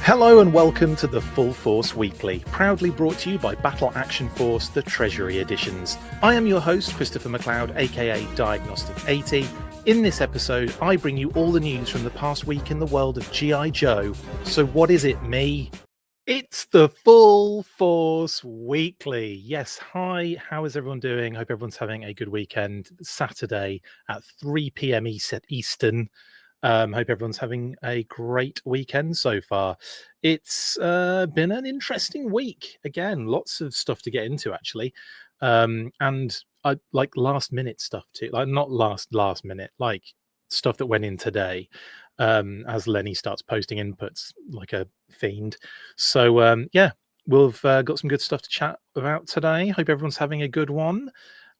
Hello and welcome to the Full Force Weekly, proudly brought to you by Battle Action Force, the Treasury Editions. I am your host, Christopher McLeod AKA Diagnostic 80. In this episode, I bring you all the news from the past week in the world of G.I. Joe. So what is it, me? It's the Full Force Weekly. Yes, hi, how is everyone doing? Hope everyone's having a good weekend. Saturday at 3 p.m. Eastern. Hope everyone's having a great weekend so far. It's been an interesting week. Again, lots of stuff to get into, actually. And I like last minute stuff too. Like not last minute, like stuff that went in today. As Lenny starts posting inputs like a fiend. So yeah, we've got some good stuff to chat about today. Hope everyone's having a good one.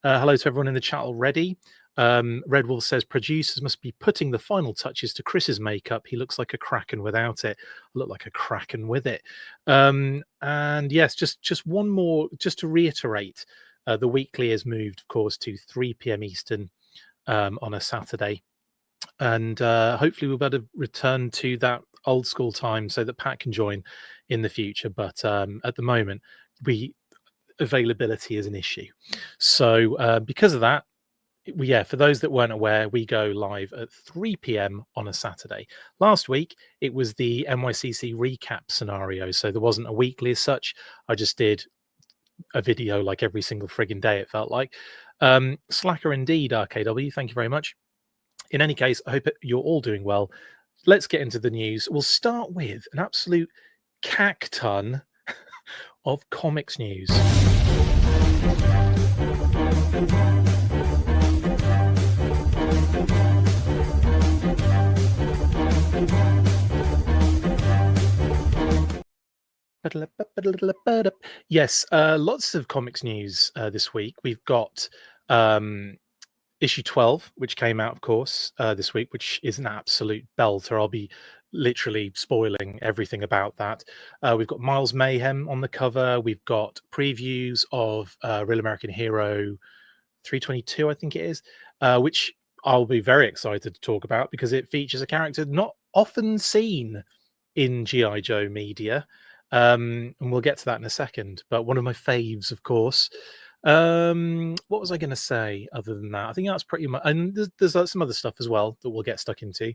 Hello to everyone in the chat already. Red Wolf says producers must be putting the final touches to Chris's makeup. He looks like a kraken without it. I look like a kraken with it. And yes, just one more, just to reiterate, the weekly is moved, of course, to 3 p.m. Eastern on a Saturday. And hopefully we'll be able to return to that old school time so that Pat can join in the future. But at the moment, availability is an issue. So because of that, for those that weren't aware, we go live at 3 p.m. on a Saturday. Last week, it was the NYCC recap scenario, so there wasn't a weekly as such. I just did a video like every single frigging day, it felt like. Slacker indeed, RKW, thank you very much. In any case, I hope you're all doing well. Let's get into the news. We'll start with an absolute cack-ton of comics news. Yes, lots of comics news this week. We've got issue 12, which came out, of course, this week, which is an absolute belter. I'll be literally spoiling everything about that. We've got Miles Mayhem on the cover. We've got previews of Real American Hero 322, I think it is, which I'll be very excited to talk about because it features a character not often seen in G.I. Joe media. And we'll get to that in a second. But one of my faves, of course. What was I going to say other than that? I think that's pretty much. And there's some other stuff as well that we'll get stuck into.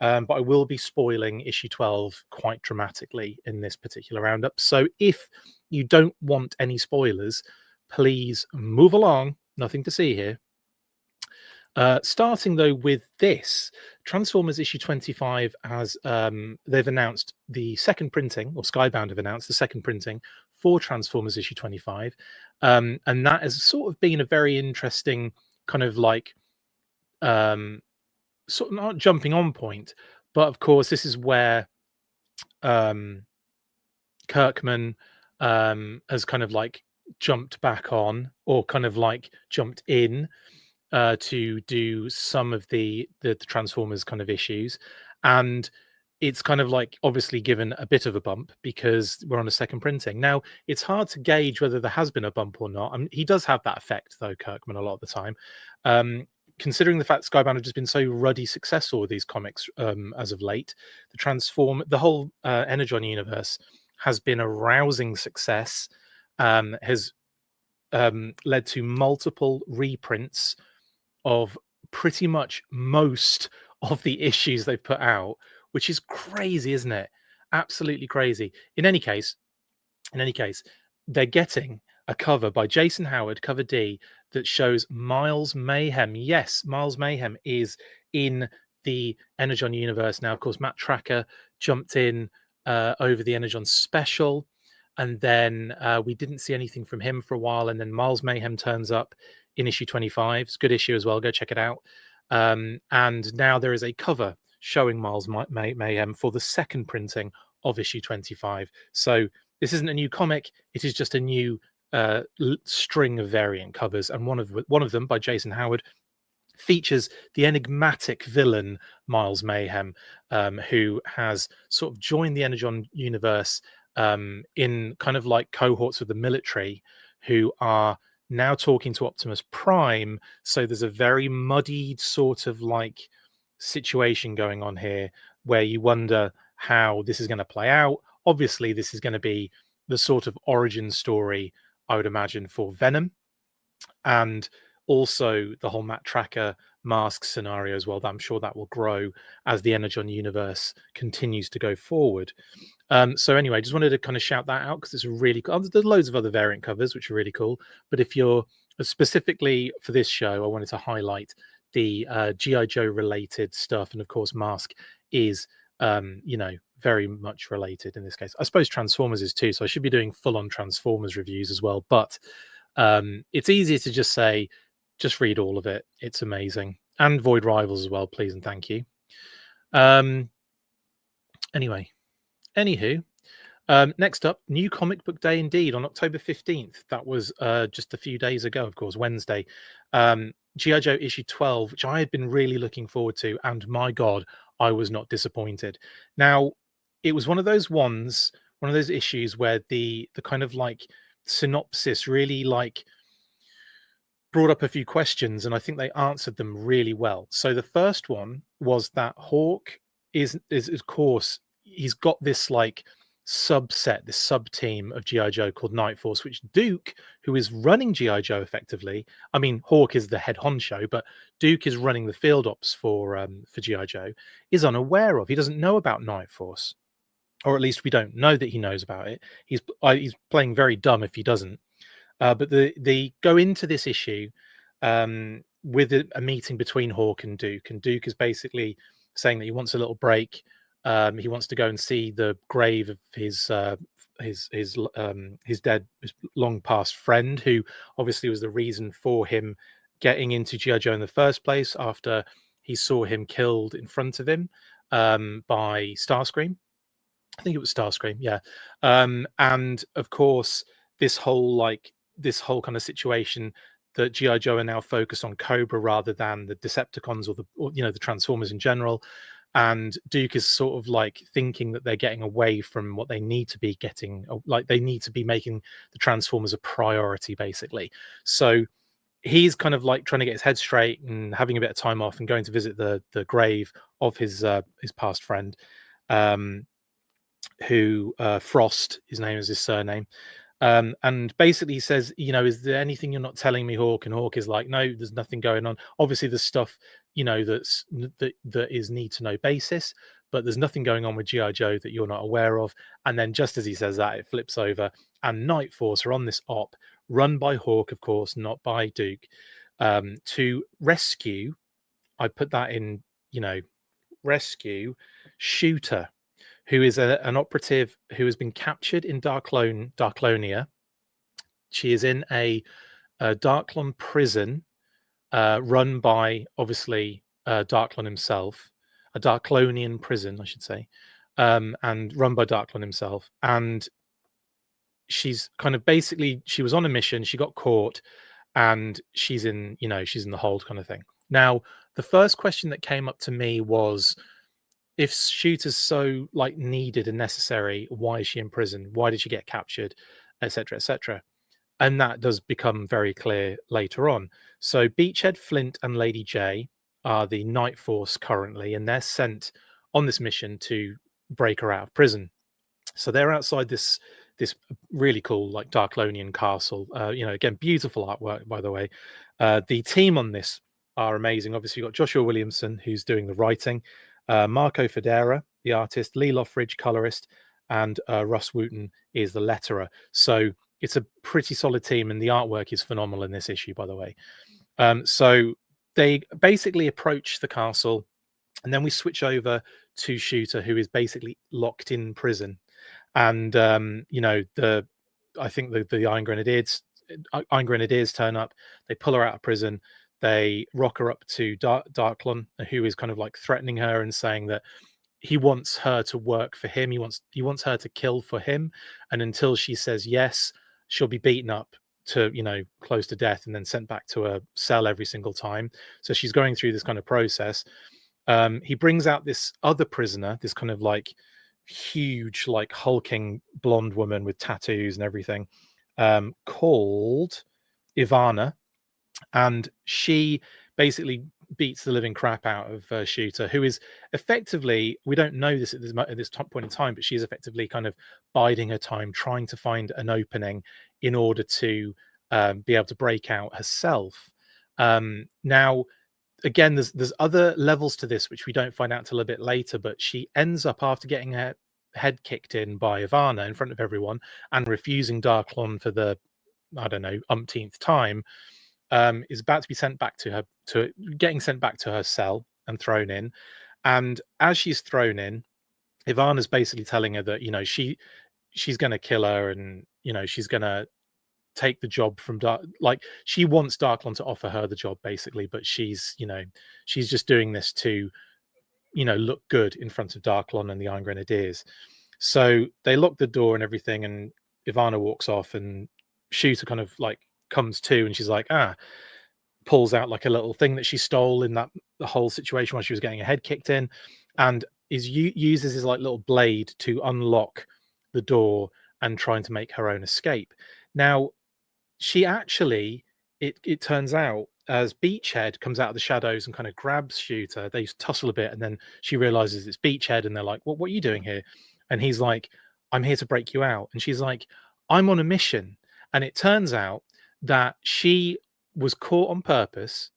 But I will be spoiling issue 12 quite dramatically in this particular roundup. So if you don't want any spoilers, please move along. Nothing to see here. Starting though with this, Transformers issue 25 has they've announced the second printing, or Skybound have announced the second printing for Transformers issue 25, and that has sort of been a very interesting kind of like sort of not jumping on point, but of course this is where Kirkman has kind of like jumped back on, or kind of like jumped in to do some of the Transformers kind of issues, and it's kind of like obviously given a bit of a bump because we're on a second printing. Now it's hard to gauge whether there has been a bump or not. He does have that effect though, Kirkman, a lot of the time. Considering the fact Skybound have just been so ruddy successful with these comics as of late, the whole Energon universe has been a rousing success, has led to multiple reprints of pretty much most of the issues they've put out, which is crazy, isn't it? Absolutely crazy. In any case, they're getting a cover by Jason Howard, cover D, that shows Miles Mayhem. Yes, Miles Mayhem is in the Energon universe now. Of course, Matt Tracker jumped in over the Energon special, and then we didn't see anything from him for a while, and then Miles Mayhem turns up in issue 25. It's a good issue as well. Go check it out. And now there is a cover showing Miles Mayhem for the second printing of issue 25. So this isn't a new comic. It is just a new string of variant covers. And one of them by Jason Howard features the enigmatic villain Miles Mayhem, who has sort of joined the Energon universe in kind of like cohorts with the military, who are now talking to Optimus Prime. So there's a very muddied sort of like situation going on here where you wonder how this is going to play out. obviously this is going to be the sort of origin story I would imagine for Venom, and also the whole Matt Tracker mask scenario as well. That I'm sure that will grow as the Energon universe continues to go forward. So anyway, just wanted to kind of shout that out because it's a really cool. There's loads of other variant covers which are really cool, but if you're specifically for this show, I wanted to highlight the GI Joe related stuff, and of course, Mask is very much related in this case. I suppose Transformers is too, so I should be doing full on Transformers reviews as well. But it's easier to just say, just read all of it. It's amazing, and Void Rivals as well, please and thank you. Anyway. Anywho, next up, New Comic Book Day indeed on October 15th. That was just a few days ago, of course, Wednesday. G.I. Joe issue 12, which I had been really looking forward to, and my God, I was not disappointed. Now, it was one of those issues where the kind of like synopsis really like brought up a few questions, and I think they answered them really well. So the first one was that Hawk is of course, he's got this like subset, this sub team of GI Joe called Night Force, which Duke, who is running GI Joe effectively, I mean Hawk is the head honcho, but Duke is running the field ops for GI Joe, is unaware of. He doesn't know about Night Force, or at least we don't know that he knows about it. He's playing very dumb if he doesn't. But they go into this issue with a meeting between Hawk and Duke is basically saying that he wants a little break. He wants to go and see the grave of his dead, his long past friend, who obviously was the reason for him getting into G.I. Joe in the first place after he saw him killed in front of him by Starscream. I think it was Starscream, yeah. And of course, this whole kind of situation that GI Joe are now focused on Cobra rather than the Decepticons or the Transformers in general. And Duke is sort of like thinking that they're getting away from what they need to be getting, like they need to be making the Transformers a priority, basically. So he's kind of like trying to get his head straight and having a bit of time off and going to visit the grave of his past friend, who Frost, his name is his surname. And basically he says, is there anything you're not telling me, Hawk? And Hawk is like, no, there's nothing going on. Obviously there's stuff, that is need to know basis, but there's nothing going on with G.I. Joe that you're not aware of. And then just as he says that, it flips over and Night Force are on this op run by Hawk, of course, not by Duke, to rescue, I put that in, rescue Shooter, who is an operative who has been captured in Darklonia. She is in a Darklon prison run by, obviously, Darklon himself, a Darklonian prison, I should say, and run by Darklon himself. And she's kind of basically, she was on a mission, she got caught, and she's in the hold kind of thing. Now, the first question that came up to me was, if Shooter's so like needed and necessary, why is she in prison? Why did she get captured, etc., etc.? And that does become very clear later on. So Beachhead, Flint, and Lady J are the Night Force currently, and they're sent on this mission to break her out of prison. So they're outside this really cool like Darklonian castle. Again, beautiful artwork, by the way. The team on this are amazing. Obviously, you've got Joshua Williamson, who's doing the writing, Marco Federa, the artist, Lee Loffridge, colorist, and Russ Wooten is the letterer. So it's a pretty solid team, and the artwork is phenomenal in this issue, by the way. So they basically approach the castle, and then we switch over to Shooter, who is basically locked in prison. And I think the Iron Grenadiers turn up. They pull her out of prison. They rock her up to Darklon, who is kind of like threatening her and saying that he wants her to work for him. He wants her to kill for him. And until she says yes, she'll be beaten up to, close to death and then sent back to a cell every single time. So she's going through this kind of process. He brings out this other prisoner, this kind of like huge, like hulking blonde woman with tattoos and everything, called Ivana. And she basically beats the living crap out of Shooter, who is effectively, we don't know this at this top point in time, but she is effectively kind of biding her time, trying to find an opening in order to be able to break out herself. Now, again, there's other levels to this which we don't find out till a bit later, but she ends up, after getting her head kicked in by Ivana in front of everyone and refusing Darklon for the, I don't know, umpteenth time, is about to be sent back to her, to getting sent back to her cell and thrown in. And as she's thrown in, Ivana's basically telling her that, you know, she's going to kill her, and, you know, she's going to take the job from Dark. Like, she wants Darklon to offer her the job, basically, but she's, you know, she's just doing this to, you know, look good in front of Darklon and the Iron Grenadiers. So they lock the door and everything, and Ivana walks off, and Shooter kind of like comes to, and she's like, pulls out like a little thing that she stole in that the whole situation while she was getting her head kicked in, and uses his like little blade to unlock the door and trying to make her own escape. Now, she actually, it turns out, as Beachhead comes out of the shadows and kind of grabs Shooter, they tussle a bit, and then she realizes it's Beachhead, and they're like, what are you doing here? And he's like, I'm here to break you out. And she's like, I'm on a mission. And it turns out that she was caught on purpose.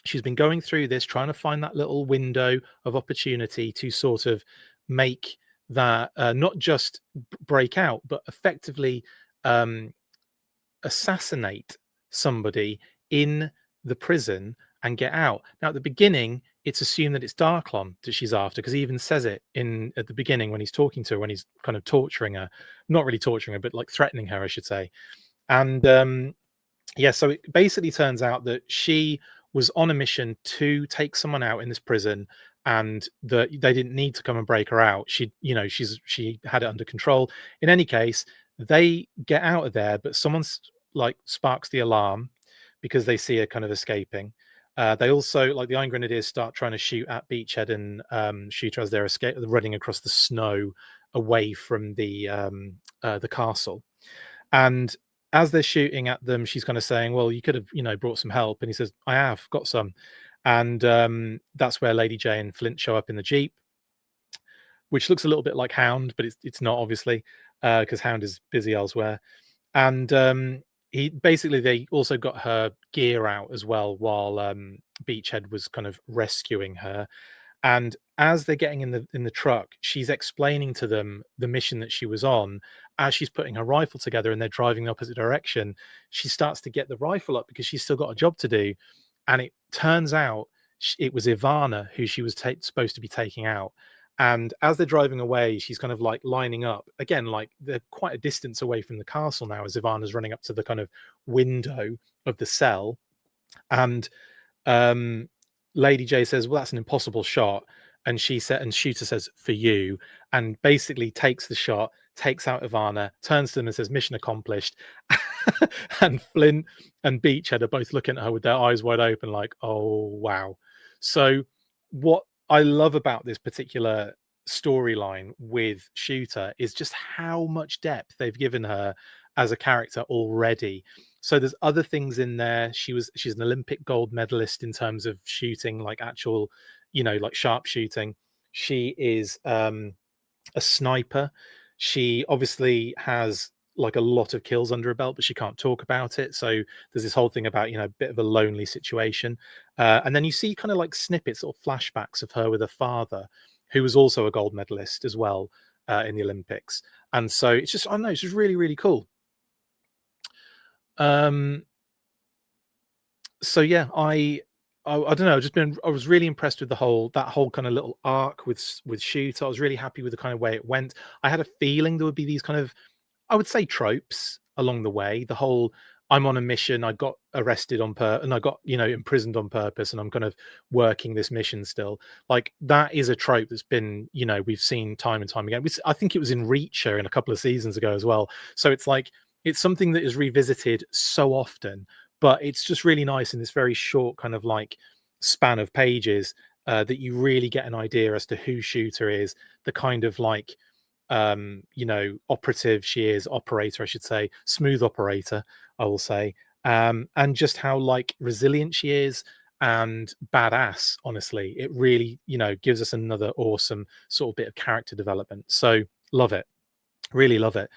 She's been going through this, trying to find that little window of opportunity to sort of make that not just break out, but effectively assassinate somebody in the prison and get out. Now, at the beginning, it's assumed that it's Darklon that she's after, because he even says it in at the beginning when he's talking to her, when he's kind of torturing her, not really torturing her, but like threatening her, I should say. And yeah, so it basically turns out that she was on a mission to take someone out in this prison, and that they didn't need to come and break her out. She, you know, she had it under control. In any case, they get out of there, but someone's like sparks the alarm because they see her kind of escaping. They also, like, the Iron Grenadiers start trying to shoot at Beachhead and Shooter as they're running across the snow away from the castle. And as they're shooting at them, she's kind of saying, well, you could have, you know, brought some help. And he says, I have got some. And that's where Lady J and Flint show up in the Jeep, which looks a little bit like Hound, but it's not, obviously, because Hound is busy elsewhere. And they also got her gear out as well while Beachhead was kind of rescuing her. And as they're getting in the truck, she's explaining to them the mission that she was on. As she's putting her rifle together and they're driving the opposite direction, she starts to get the rifle up because she's still got a job to do. And it turns out it was Ivana who she was supposed to be taking out. And as they're driving away, she's kind of like lining up again, like they're quite a distance away from the castle now, as Ivana's running up to the kind of window of the cell. And Lady J says, well, that's an impossible shot. And Shooter says, for you, and basically takes the shot, takes out Ivana, turns to them and says, mission accomplished. And Flint and Beachhead are both looking at her with their eyes wide open, like, oh, wow. So what I love about this particular storyline with Shooter is just how much depth they've given her as a character already. So there's other things in there. She's an Olympic gold medalist in terms of shooting, like actual, you know, like sharpshooting. She is a sniper. She obviously has like a lot of kills under her belt, but she can't talk about it. So there's this whole thing about, you know, a bit of a lonely situation. And then you see kind of like snippets or flashbacks of her with her father, who was also a gold medalist as well in the Olympics. And so it's just, I don't know, it's just really, really cool. So yeah, I don't know. I was really impressed with that whole kind of little arc with Shoot. I was really happy with the kind of way it went. I had a feeling there would be these kind of, I would say, tropes along the way. The whole, I'm on a mission, I got arrested on and I got, you know, imprisoned on purpose, and I'm kind of working this mission still. Like, that is a trope that's been, you know, we've seen time and time again. I think it was in Reacher in a couple of seasons ago as well. So it's like, it's something that is revisited so often, but it's just really nice in this very short kind of like span of pages that you really get an idea as to who Shooter is, the kind of like, you know, operative she is, operator, I should say, smooth operator, I will say, and just how like resilient she is, and badass. Honestly, it really, gives us another awesome sort of bit of character development. So love it, really love it.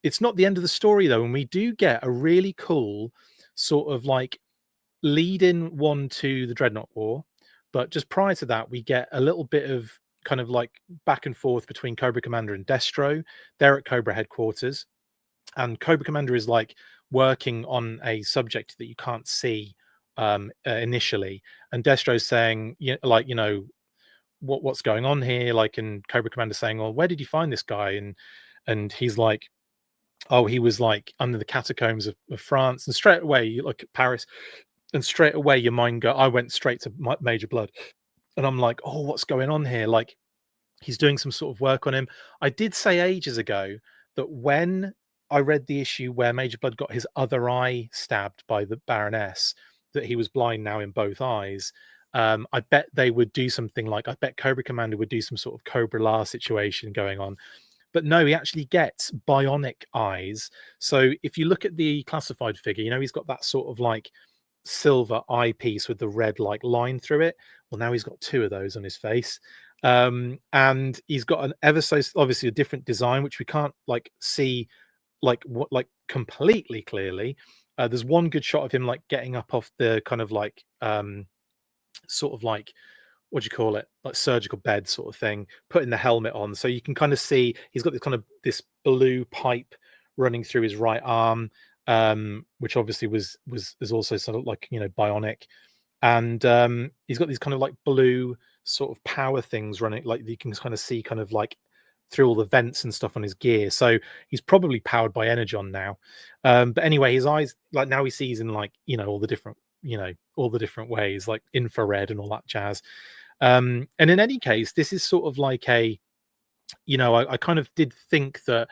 It's not the end of the story though, and we do get a really cool sort of like lead in one to the Dreadnought War, but just prior to that, we get a little bit of kind of like back and forth between Cobra Commander and Destro. They're at Cobra headquarters, and Cobra Commander is like working on a subject that you can't see initially, and Destro's saying, what's going on here, like, and Cobra Commander saying, well, where did you find this guy? And he's like, oh, he was like under the catacombs of France. And straight away you look at Paris, and straight away your mind I went straight to Major Blood, and I'm like, oh, what's going on here? Like, he's doing some sort of work on him. I did say ages ago that when I read the issue where Major Blood got his other eye stabbed by the Baroness, that he was blind now in both eyes. I bet they would do something like, I bet Cobra Commander would do some sort of Cobra La situation going on. But no, he actually gets bionic eyes. So if you look at the classified figure, he's got that sort of like silver eyepiece with the red like line through it. Well, now he's got two of those on his face. And he's got an ever so obviously a different design, which we can't like see like what like completely clearly. There's one good shot of him like getting up off the kind of like sort of like, what do you call it, like surgical bed sort of thing, putting the helmet on, so you can kind of see he's got this kind of this blue pipe running through his right arm, which obviously is also sort of like, bionic. And he's got these kind of like blue sort of power things running, like you can kind of see kind of like through all the vents and stuff on his gear. So he's probably powered by energon now. But anyway, his eyes, like now he sees in like, all the different ways, like infrared and all that jazz. And in any case, this is sort of like a, I kind of did think that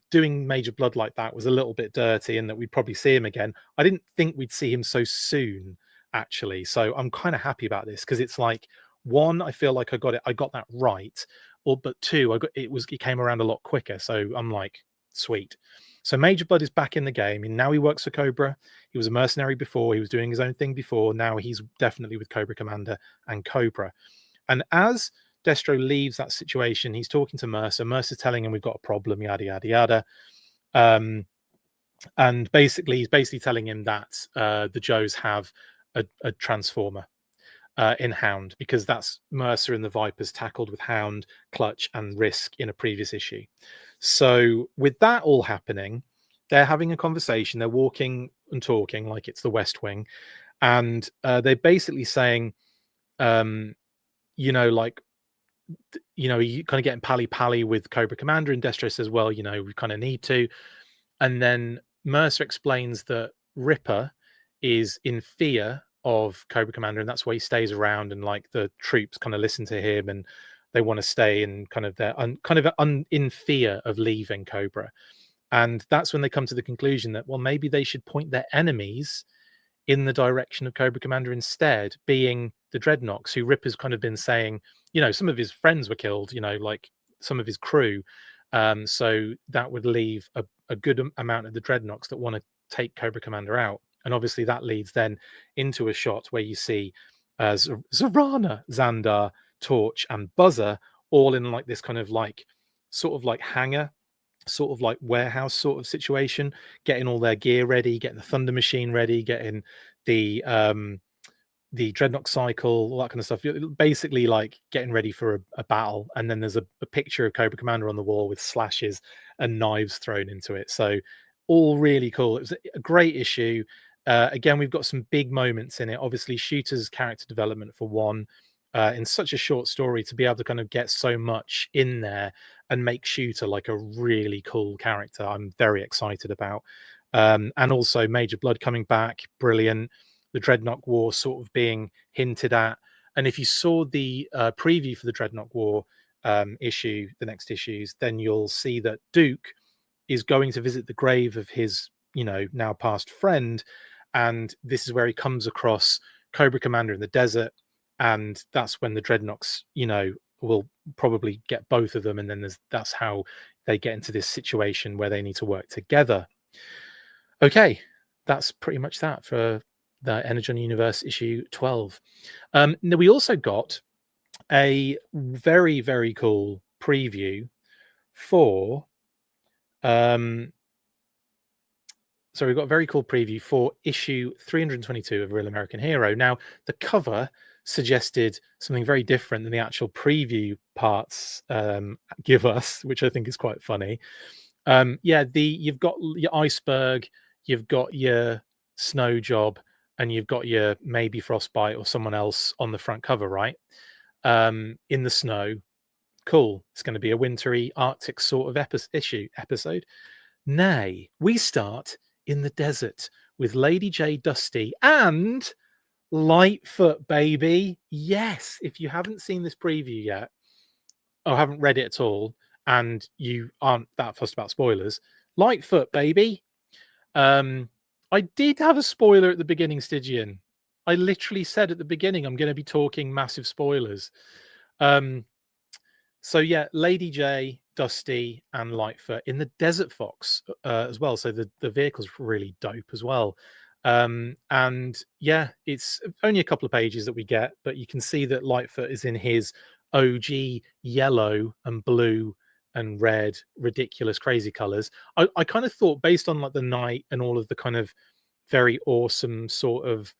doing Major Blood like that was a little bit dirty, and that we'd probably see him again. I didn't think we'd see him so soon, actually. So I'm kind of happy about this, because it's like, one, I feel like I got that right, but two, it came around a lot quicker. So I'm like, sweet. So Major Blood is back in the game, and now he works for Cobra. He was a mercenary before. He was doing his own thing before. Now he's definitely with Cobra Commander and Cobra. And as Destro leaves that situation, he's talking to Mercer. Mercer's telling him we've got a problem, yada, yada, yada. And he's basically telling him that the Joes have a transformer in Hound, because that's Mercer and the Vipers tackled with Hound, Clutch, and Risk in a previous issue. So with that all happening, they're having a conversation. They're walking and talking like it's the West Wing, and they're basically saying, like, you kind of getting pally with Cobra Commander, and Destro says, well, we kind of need to. And then Mercer explains that Ripper is in fear of Cobra Commander, and that's why he stays around, and like the troops kind of listen to him, and they want to stay, and kind of they're in fear of leaving Cobra. And that's when they come to the conclusion that, well, maybe they should point their enemies in the direction of Cobra Commander instead, being the Dreadnoks, who Ripper's kind of been saying, some of his friends were killed, like some of his crew. So that would leave a good amount of the Dreadnoks that want to take Cobra Commander out. And obviously that leads then into a shot where you see Zorana, Xandar, Torch, and Buzzer all in like this kind of like sort of like hangar, sort of like warehouse sort of situation, getting all their gear ready, getting the Thunder Machine ready, getting the Dreadnought cycle, all that kind of stuff. Basically like getting ready for a battle. And then there's a picture of Cobra Commander on the wall with slashes and knives thrown into it. So all really cool. It was a great issue. Again, we've got some big moments in it. Obviously, Shooter's character development for one, in such a short story, to be able to kind of get so much in there and make Shooter like a really cool character, I'm very excited about. And also Major Blood coming back, brilliant. The Dreadnought War sort of being hinted at. And if you saw the preview for the Dreadnought War issue, the next issues, then you'll see that Duke is going to visit the grave of his, now past friend. And this is where he comes across Cobra Commander in the desert. And that's when the Dreadnoks, will probably get both of them. And then that's how they get into this situation where they need to work together. Okay, that's pretty much that for the Energon Universe issue 12. Now we also got a very, very cool preview for so we've got a very cool preview for issue 322 of Real American Hero. Now, the cover suggested something very different than the actual preview parts give us, which I think is quite funny. Yeah, you've got your iceberg, you've got your snow job, and you've got your maybe Frostbite or someone else on the front cover, right? In the snow. Cool. It's going to be a wintry Arctic sort of episode. Nay, we start in the desert with Lady J, Dusty, and Lightfoot, baby. Yes, if you haven't seen this preview yet, or haven't read it at all, and you aren't that fussed about spoilers, Lightfoot, baby. I did have a spoiler at the beginning, Stygian. I literally said at the beginning I'm going to be talking massive spoilers. So yeah, Lady J, Dusty, and Lightfoot in the Desert Fox as well. So the vehicle's really dope as well. And yeah, it's only a couple of pages that we get, but you can see that Lightfoot is in his OG yellow and blue and red, ridiculous, crazy colors. I kind of thought, based on like the night and all of the kind of very awesome sort of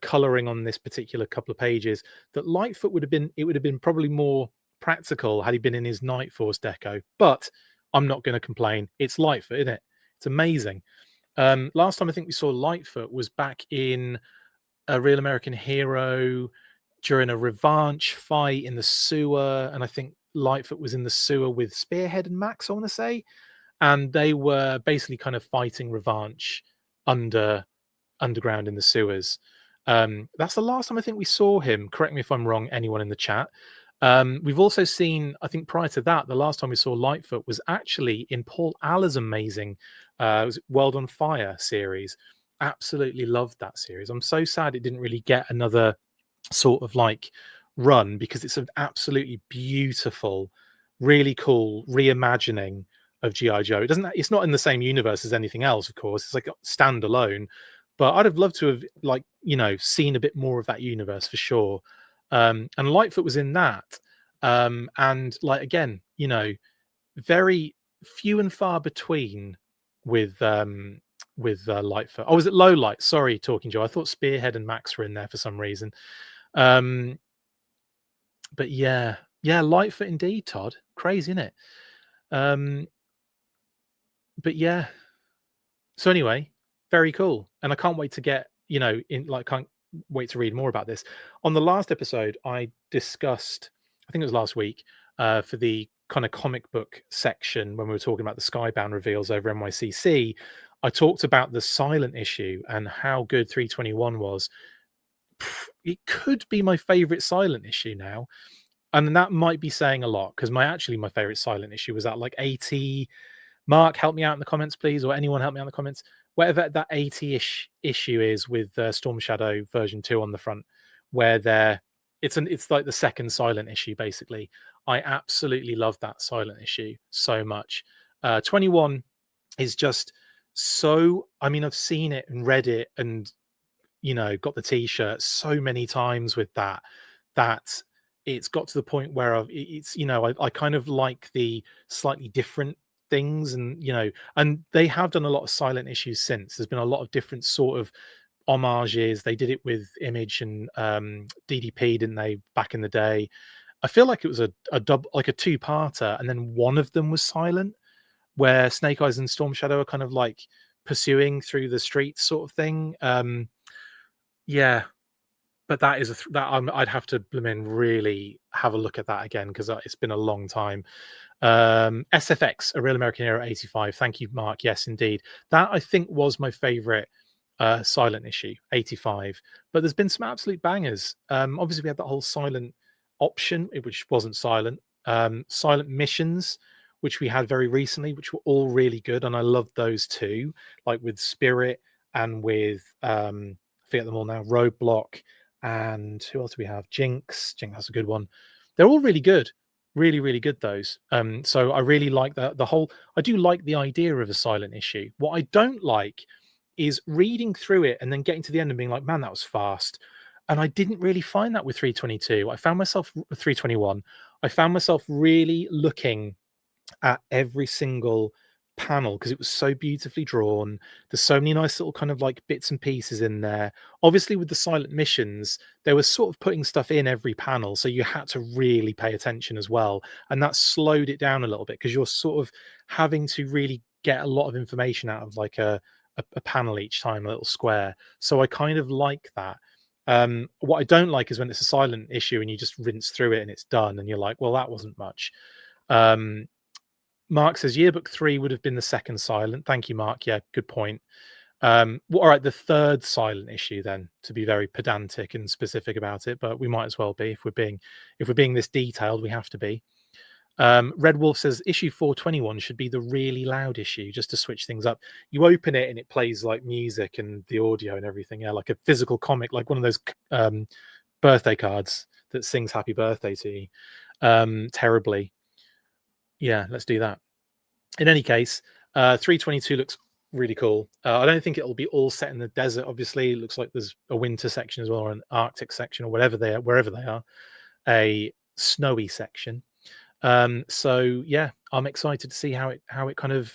coloring on this particular couple of pages, that Lightfoot would have been probably more practical had he been in his Night Force deco. But I'm not going to complain. It's Lightfoot, isn't it? It's amazing. Last time I think we saw Lightfoot was back in a Real American Hero during a revanche fight in the sewer, and I think Lightfoot was in the sewer with Spearhead and Max, I want to say, and they were basically kind of fighting revanche underground in the sewers. That's the last time I think we saw him. Correct me if I'm wrong, anyone in the chat. We've also seen, I think prior to that, the last time we saw Lightfoot was actually in Paul Aller's amazing World on Fire series. Absolutely loved that series. I'm so sad it didn't really get another sort of like run, because it's an absolutely beautiful, really cool reimagining of G.I. Joe. It's not in the same universe as anything else, of course. It's like standalone. But I'd have loved to have, like, seen a bit more of that universe for sure. And Lightfoot was in that. And like, again, very few and far between with Lightfoot. Oh, was it Low Light? Sorry, Talking Joe. I thought Spearhead and Max were in there for some reason. But yeah, Lightfoot indeed, Todd. Crazy, isn't it? But yeah. So anyway, very cool. And I can't wait to can't wait to read more about this. On the last episode, I discussed, I think it was last week, for the kind of comic book section when we were talking about the Skybound reveals over NYCC, I talked about the silent issue and how good 321 was. It could be my favorite silent issue now. And that might be saying a lot, because my favorite silent issue was that like 80. Mark, help me out in the comments, please, or anyone help me out in the comments. Whatever that 80-ish issue is with Storm Shadow version 2 on the front, where it's like the second silent issue, basically. I absolutely love that silent issue so much. 21 is just so, I mean, I've seen it and read it and, got the t-shirt so many times with that it's got to the point where I kind of like the slightly different things, and and they have done a lot of silent issues since. There's been a lot of different sort of homages. They did it with Image and DDP, didn't they, back in the day? I feel like it was a double, like a two-parter, and then one of them was silent, where Snake Eyes and Storm Shadow are kind of like pursuing through the streets sort of thing. Yeah, but that is I'd have to really have a look at that again, because it's been a long time. SFX, A Real American Hero 85. Thank you, Mark. Yes, indeed. That, I think, was my favorite silent issue, 85. But there's been some absolute bangers. Obviously, we had that whole silent option, which wasn't silent. Silent missions, which we had very recently, which were all really good. And I loved those too, like with Spirit and with, I forget them all now, Roadblock. And who else do we have? Jinx. That's a good one. They're all really good. Really, really good, those. So I really like the whole, I do like the idea of a silent issue. What I don't like is reading through it and then getting to the end and being like, man, that was fast. And I didn't really find that with 322. I found myself 321. I found myself really looking at every single panel because it was so beautifully drawn. There's so many nice little kind of like bits and pieces in there. Obviously, with the silent missions, they were sort of putting stuff in every panel, so you had to really pay attention as well. And that slowed it down a little bit because you're sort of having to really get a lot of information out of like a panel each time, a little square. So I kind of like that. What I don't like is when it's a silent issue and you just rinse through it and it's done, and you're like, well, that wasn't much. Mark says yearbook 3 would have been the second silent. Thank you, Mark. Yeah, good point. Well, all right, the third silent issue then, to be very pedantic and specific about it, but we might as well be if we're being this detailed, we have to be. Red Wolf says issue 421 should be the really loud issue just to switch things up. You open it and it plays like music and the audio and everything, yeah, like a physical comic, like one of those birthday cards that sings happy birthday to you terribly. Yeah, let's do that. In any case, 322 looks really cool. I don't think it'll be all set in the desert. Obviously, it looks like there's a winter section as well, or an Arctic section, or whatever they are, wherever they are, a snowy section. So yeah, I'm excited to see how it kind of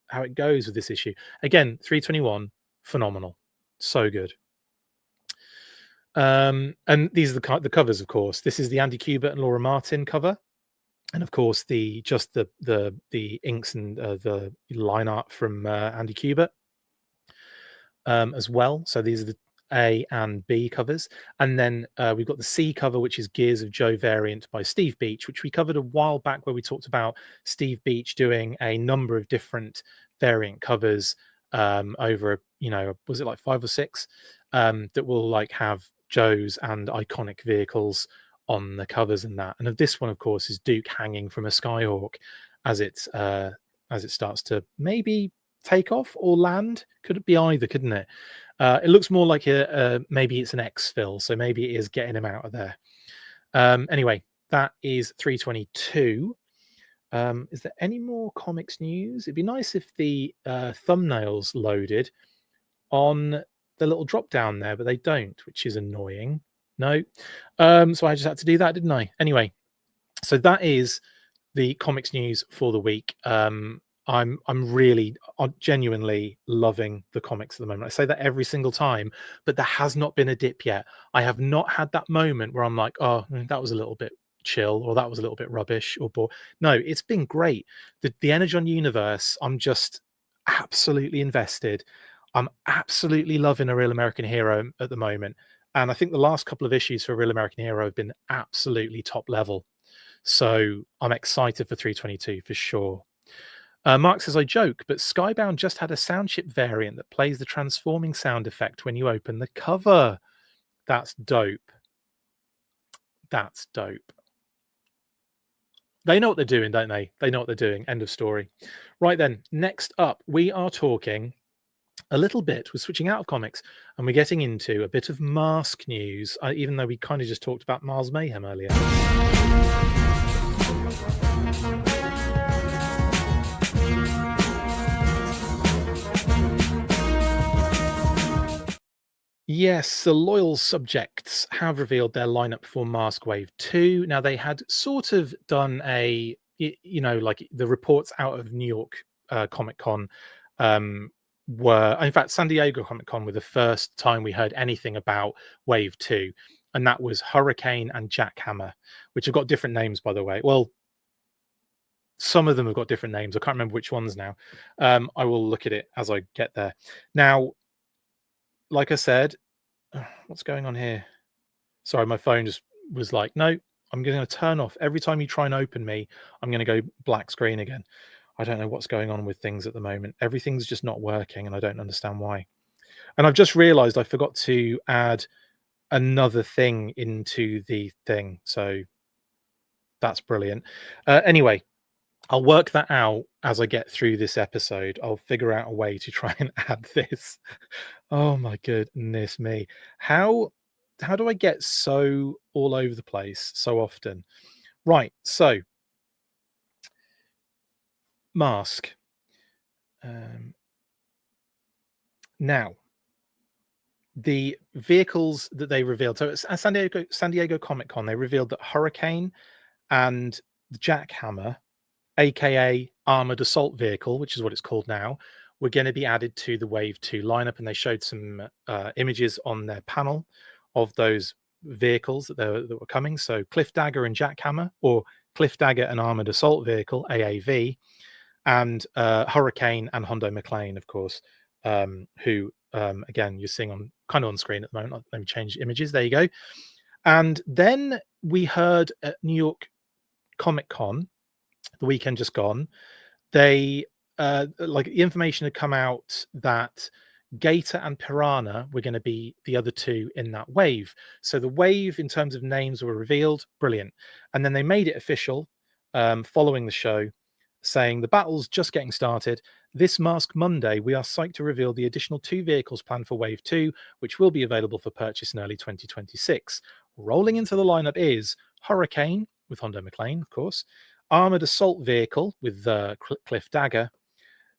how it goes with this issue. Again, 321, phenomenal, so good. And these are the covers, of course. This is the Andy Kubert and Laura Martin cover. And of course, the inks and the line art from Andy Kubert as well. So these are the A and B covers, and then we've got the C cover, which is Gears of Joe variant by Steve Beach, which we covered a while back, where we talked about Steve Beach doing a number of different variant covers over, was it like 5 or 6 that will like have Joe's and iconic vehicles on the covers and that. And of this one, of course, is Duke hanging from a Skyhawk as it starts to maybe take off or land. Could it be either? Couldn't it? It looks more like maybe it's an exfil, so maybe it is getting him out of there. Anyway, that is 322. Is there any more comics news? It'd be nice if the thumbnails loaded on the little drop down there, but they don't, which is annoying. No. So I just had to do that, didn't I? Anyway, so that is the comics news for the week. I'm really genuinely loving the comics at the moment. I say that every single time, but there has not been a dip yet. I have not had that moment where I'm like, oh, that was a little bit chill, or that was a little bit rubbish, or no, it's been great. The Energon universe, I'm just absolutely invested. I'm absolutely loving A Real American Hero at the moment. And I think the last couple of issues for Real American Hero have been absolutely top level. So I'm excited for 322 for sure. Mark says, I joke, but Skybound just had a sound chip variant that plays the transforming sound effect when you open the cover. That's dope. That's dope. They know what they're doing, don't they? They know what they're doing. End of story. Right then, next up, we are talking a little bit, we're switching out of comics and we're getting into a bit of M.A.S.K news, even though we kind of just talked about Mars Mayhem earlier. Yes, the loyal subjects have revealed their lineup for M.A.S.K Wave 2. Now, they had sort of done like the reports out of New York Comic Con were, in fact, San Diego Comic Con were the first time we heard anything about Wave 2. And that was Hurricane and Jackhammer, which have got different names, by the way. Well, some of them have got different names. I can't remember which ones now. I will look at it as I get there. Now, like I said, what's going on here? Sorry, my phone just was like, no, I'm going to turn off. Every time you try and open me, I'm going to go black screen again. I don't know what's going on with things at the moment. Everything's just not working, and I don't understand why. And I've just realized I forgot to add another thing into the thing. So that's brilliant. Anyway, I'll work that out as I get through this episode. I'll figure out a way to try and add this. Oh my goodness me. How do I get so all over the place so often? Right, so M.A.S.K. Now, the vehicles that they revealed. So at San Diego Comic Con, they revealed that Hurricane and the Jackhammer, aka Armored Assault Vehicle, which is what it's called now, were going to be added to the Wave 2 lineup, and they showed some images on their panel of those vehicles that were coming. So Cliff Dagger and Jackhammer, or Cliff Dagger and Armored Assault Vehicle, AAV, and Hurricane and Hondo McLean, of course, who again you're seeing on kind of on screen at the moment. Let me change images. There you go. And then we heard at New York Comic Con, the weekend just gone, they like the information had come out that Gator and Piranha were going to be the other two in that wave. So the wave in terms of names were revealed. Brilliant. And then they made it official following the show, saying the battle's just getting started. This Mask Monday, we are psyched to reveal the additional 2 vehicles planned for Wave 2, which will be available for purchase in early 2026. Rolling into the lineup is Hurricane, with Hondo McLean, of course, Armored Assault Vehicle with Cliff Dagger,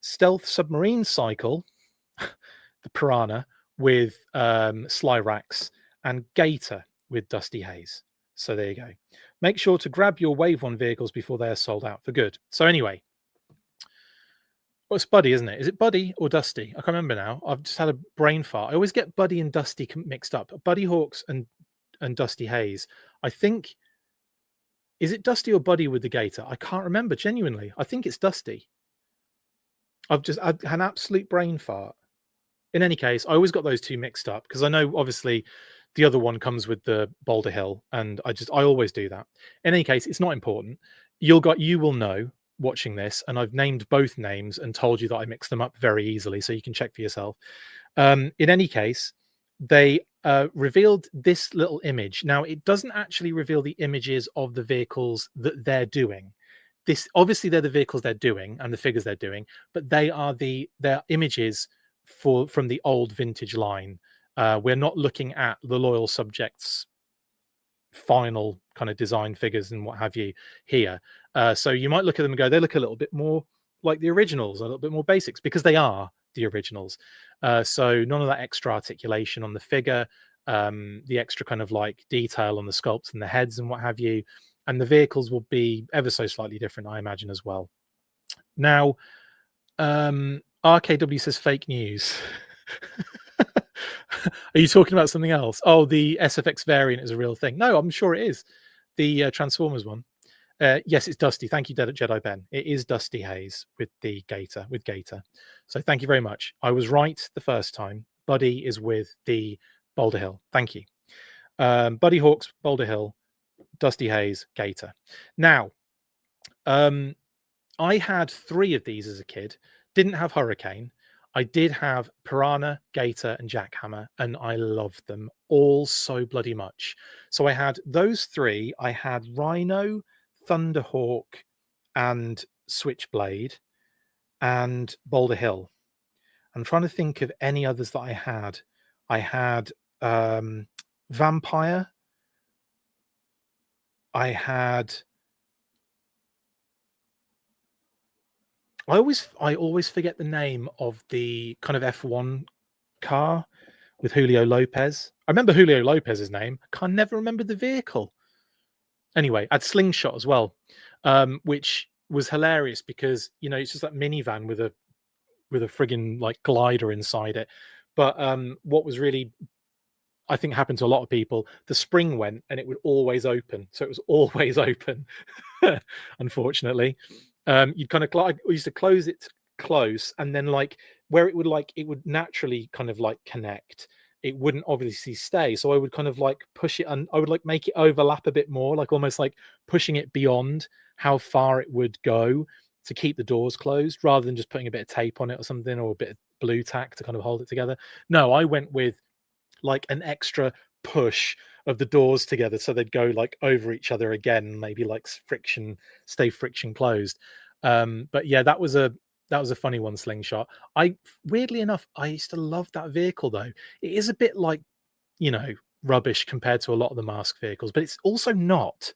Stealth Submarine Cycle, the Piranha, with Slyrax, and Gator with Dusty Hayes. So there you go. Make sure to grab your Wave 1 vehicles before they are sold out for good. So anyway, well, it's Buddy, isn't it? Is it Buddy or Dusty? I can't remember now. I've just had a brain fart. I always get Buddy and Dusty mixed up. Buddy Hawks and Dusty Hayes. I think, is it Dusty or Buddy with the Gator? I can't remember, genuinely. I think it's Dusty. I've had an absolute brain fart. In any case, I always got those two mixed up because I know obviously the other one comes with the Boulder Hill, and I always do that. In any case, it's not important. You will know watching this, and I've named both names and told you that I mix them up very easily, so you can check for yourself. In any case, they revealed this little image. Now, it doesn't actually reveal the images of the vehicles that they're doing. This obviously they're the vehicles they're doing and the figures they're doing, but they're images from the old vintage line. We're not looking at the Loyal Subjects final kind of design figures and what have you here. So you might look at them and go, they look a little bit more like the originals, a little bit more basics, because they are the originals. So none of that extra articulation on the figure, the extra kind of like detail on the sculpts and the heads and what have you. And the vehicles will be ever so slightly different, I imagine, as well. Now, RKW says fake news. Are you talking about something else? Oh, the SFX variant is a real thing. No, I'm sure it is. The Transformers one. Yes, it's Dusty. Thank you, Jedi Ben. It is Dusty Hayes with the Gator, with Gator. So thank you very much. I was right the first time. Buddy is with the Boulder Hill. Thank you. Buddy Hawks, Boulder Hill, Dusty Hayes, Gator. Now, I had 3 of these as a kid. Didn't have Hurricane. I did have Piranha, Gator, and Jackhammer, and I loved them all so bloody much. So I had those 3. I had Rhino, Thunderhawk, and Switchblade, and Boulder Hill. I'm trying to think of any others that I had. I had Vampire. I always forget the name of the kind of F1 car with Julio Lopez. I remember Julio Lopez's name. I can never remember the vehicle. Anyway, I had Slingshot as well, which was hilarious because, you know, it's just that minivan with a friggin' like glider inside it. But what was really, I think, happened to a lot of people, the spring went and it would always open. So it was always open, unfortunately. You'd kind of used to close it close, and then like where it would naturally kind of like connect, it wouldn't obviously stay. So I would kind of like push it, and I would like make it overlap a bit more, like almost like pushing it beyond how far it would go to keep the doors closed, rather than just putting a bit of tape on it or something, or a bit of blue tack to kind of hold it together. No, I went with like an extra push of the doors together so they'd go like over each other again, maybe like stay friction closed. But yeah, that was a funny one, Slingshot. Weirdly enough, I used to love that vehicle though. It is a bit like, you know, rubbish compared to a lot of the M.A.S.K vehicles, but it's also not,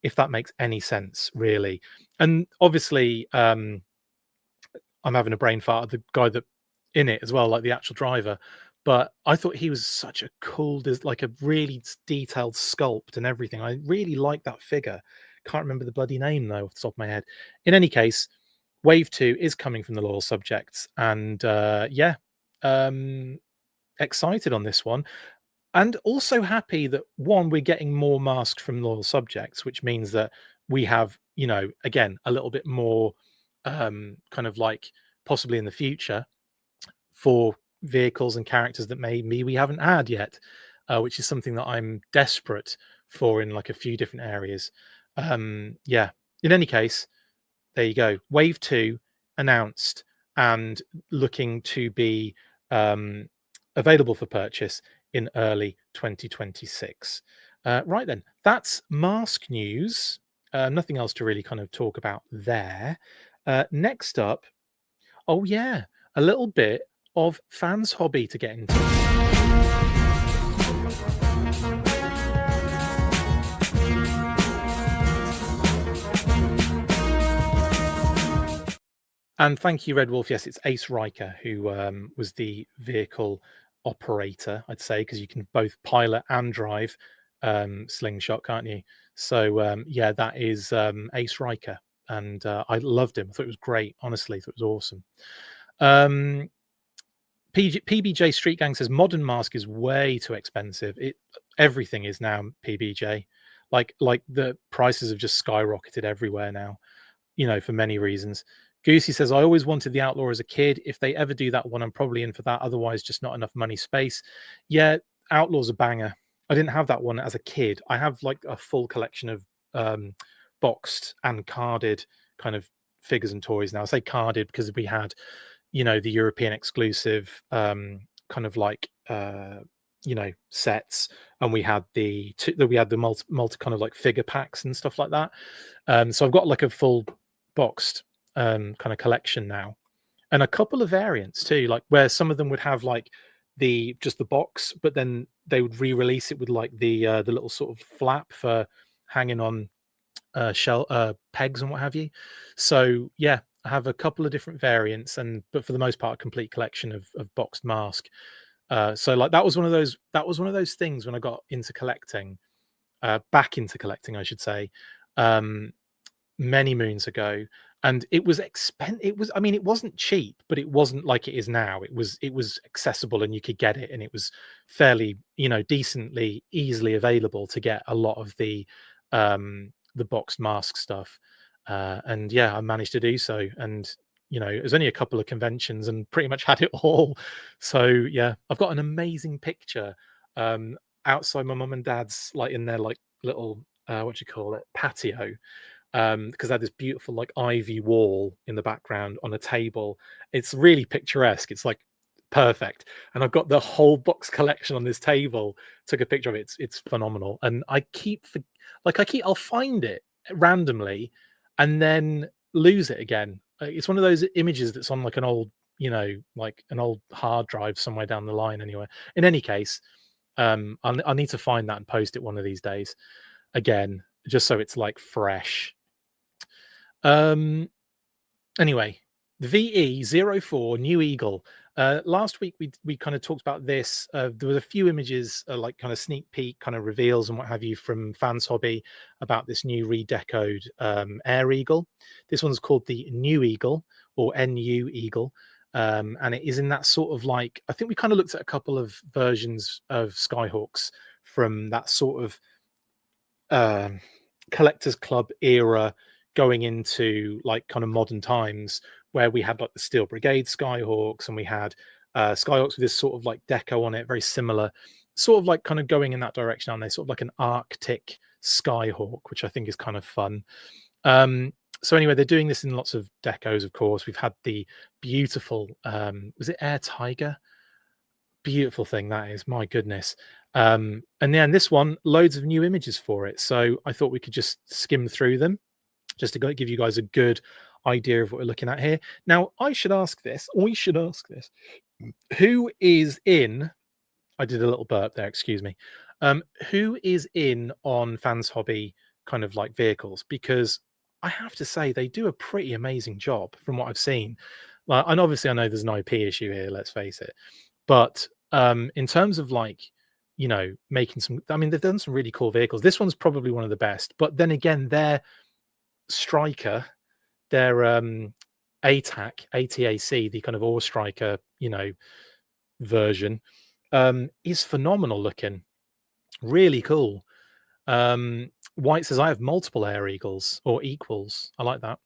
if that makes any sense, really. And obviously, I'm having a brain fart. The guy that in it as well, like the actual driver. But I thought he was such a cool, like a really detailed sculpt and everything. I really like that figure. Can't remember the bloody name though off the top of my head. In any case, Wave 2 is coming from the loyal subjects, and yeah, um, excited on this one, and also happy that one, we're getting more masks from loyal subjects, which means that we have, you know, again, a little bit more kind of like possibly in the future for vehicles and characters that maybe we haven't had yet, which is something that I'm desperate for in like a few different areas. Yeah. In any case, there you go. Wave 2 announced and looking to be um, available for purchase in early 2026. Right then, that's Mask news. Nothing else to really kind of talk about there. Next up, oh yeah, a little bit of fans hobby to get into. And thank you, Red Wolf. Yes, it's Ace Riker who was the vehicle operator, I'd say, because you can both pilot and drive Slingshot, can't you? So yeah, that is Ace Riker, and I loved him. I thought it was great. Honestly, I thought it was awesome. PBJ Street Gang says modern M.A.S.K is way too expensive. Everything is now PBJ. Like the prices have just skyrocketed everywhere now, you know, for many reasons. Goosey says, I always wanted the Outlaw as a kid. If they ever do that one, I'm probably in for that. Otherwise, just not enough money space. Yeah, Outlaw's a banger. I didn't have that one as a kid. I have like a full collection of boxed and carded kind of figures and toys now. I say carded because we had, you know, the European exclusive kind of like you know, sets, and we had the multi kind of like figure packs and stuff like that. So I've got like a full boxed kind of collection now, and a couple of variants too, like where some of them would have like just the box, but then they would re-release it with like the little sort of flap for hanging on shell pegs and what have you. So yeah, I have a couple of different variants, but for the most part, a complete collection of boxed M.A.S.K. So like that was one of those things when I got into collecting, back into collecting, I should say, many moons ago, and it was it was, I mean, it wasn't cheap, but it wasn't like it is now. It was accessible, and you could get it, and it was fairly, you know, decently easily available to get a lot of the boxed M.A.S.K stuff. And yeah, I managed to do so, and you know, it was only a couple of conventions and pretty much had it all. So yeah, I've got an amazing picture outside my mum and dad's, like in their like little what do you call it, patio, because they had this beautiful like ivy wall in the background on a table. It's really picturesque. It's like perfect, and I've got the whole box collection on this table. Took a picture of it. It's phenomenal, and I'll find it randomly and then lose it again. It's one of those images that's on like an old, you know, like an old hard drive somewhere down the line. Anyway, in any case, I'll need to find that and post it one of these days again, just so it's like fresh. Anyway, the VE04 New Eagle. Last week we kind of talked about this. There was a few images, like kind of sneak peek kind of reveals and what have you from Fans Hobby about this new redecoed Air Eagle. This one's called the New Eagle, or NU Eagle. And it is in that sort of like, I think we kind of looked at a couple of versions of Skyhawks from that sort of collectors club era going into like kind of modern times, where we had like the Steel Brigade Skyhawks, and we had Skyhawks with this sort of like deco on it, very similar, sort of like kind of going in that direction, aren't they? Sort of like an Arctic Skyhawk, which I think is kind of fun. So anyway, they're doing this in lots of decos, of course. We've had the beautiful was it Air Tiger? Beautiful thing that is, my goodness. And then this one, loads of new images for it, so I thought we could just skim through them just to give you guys a good idea of what we're looking at here. Now, we should ask this, who is in, I did a little burp there, excuse me, who is in on Fans Hobby kind of like vehicles? Because I have to say they do a pretty amazing job from what I've seen. Like, and obviously I know there's an IP issue here, let's face it. But in terms of like, you know, making some, I mean, they've done some really cool vehicles. This one's probably one of the best. But then again, their striker, their ATAC, ATAC, the kind of Ore Striker, you know, version, is phenomenal looking. Really cool. White says I have multiple Air Eagles or equals. I like that.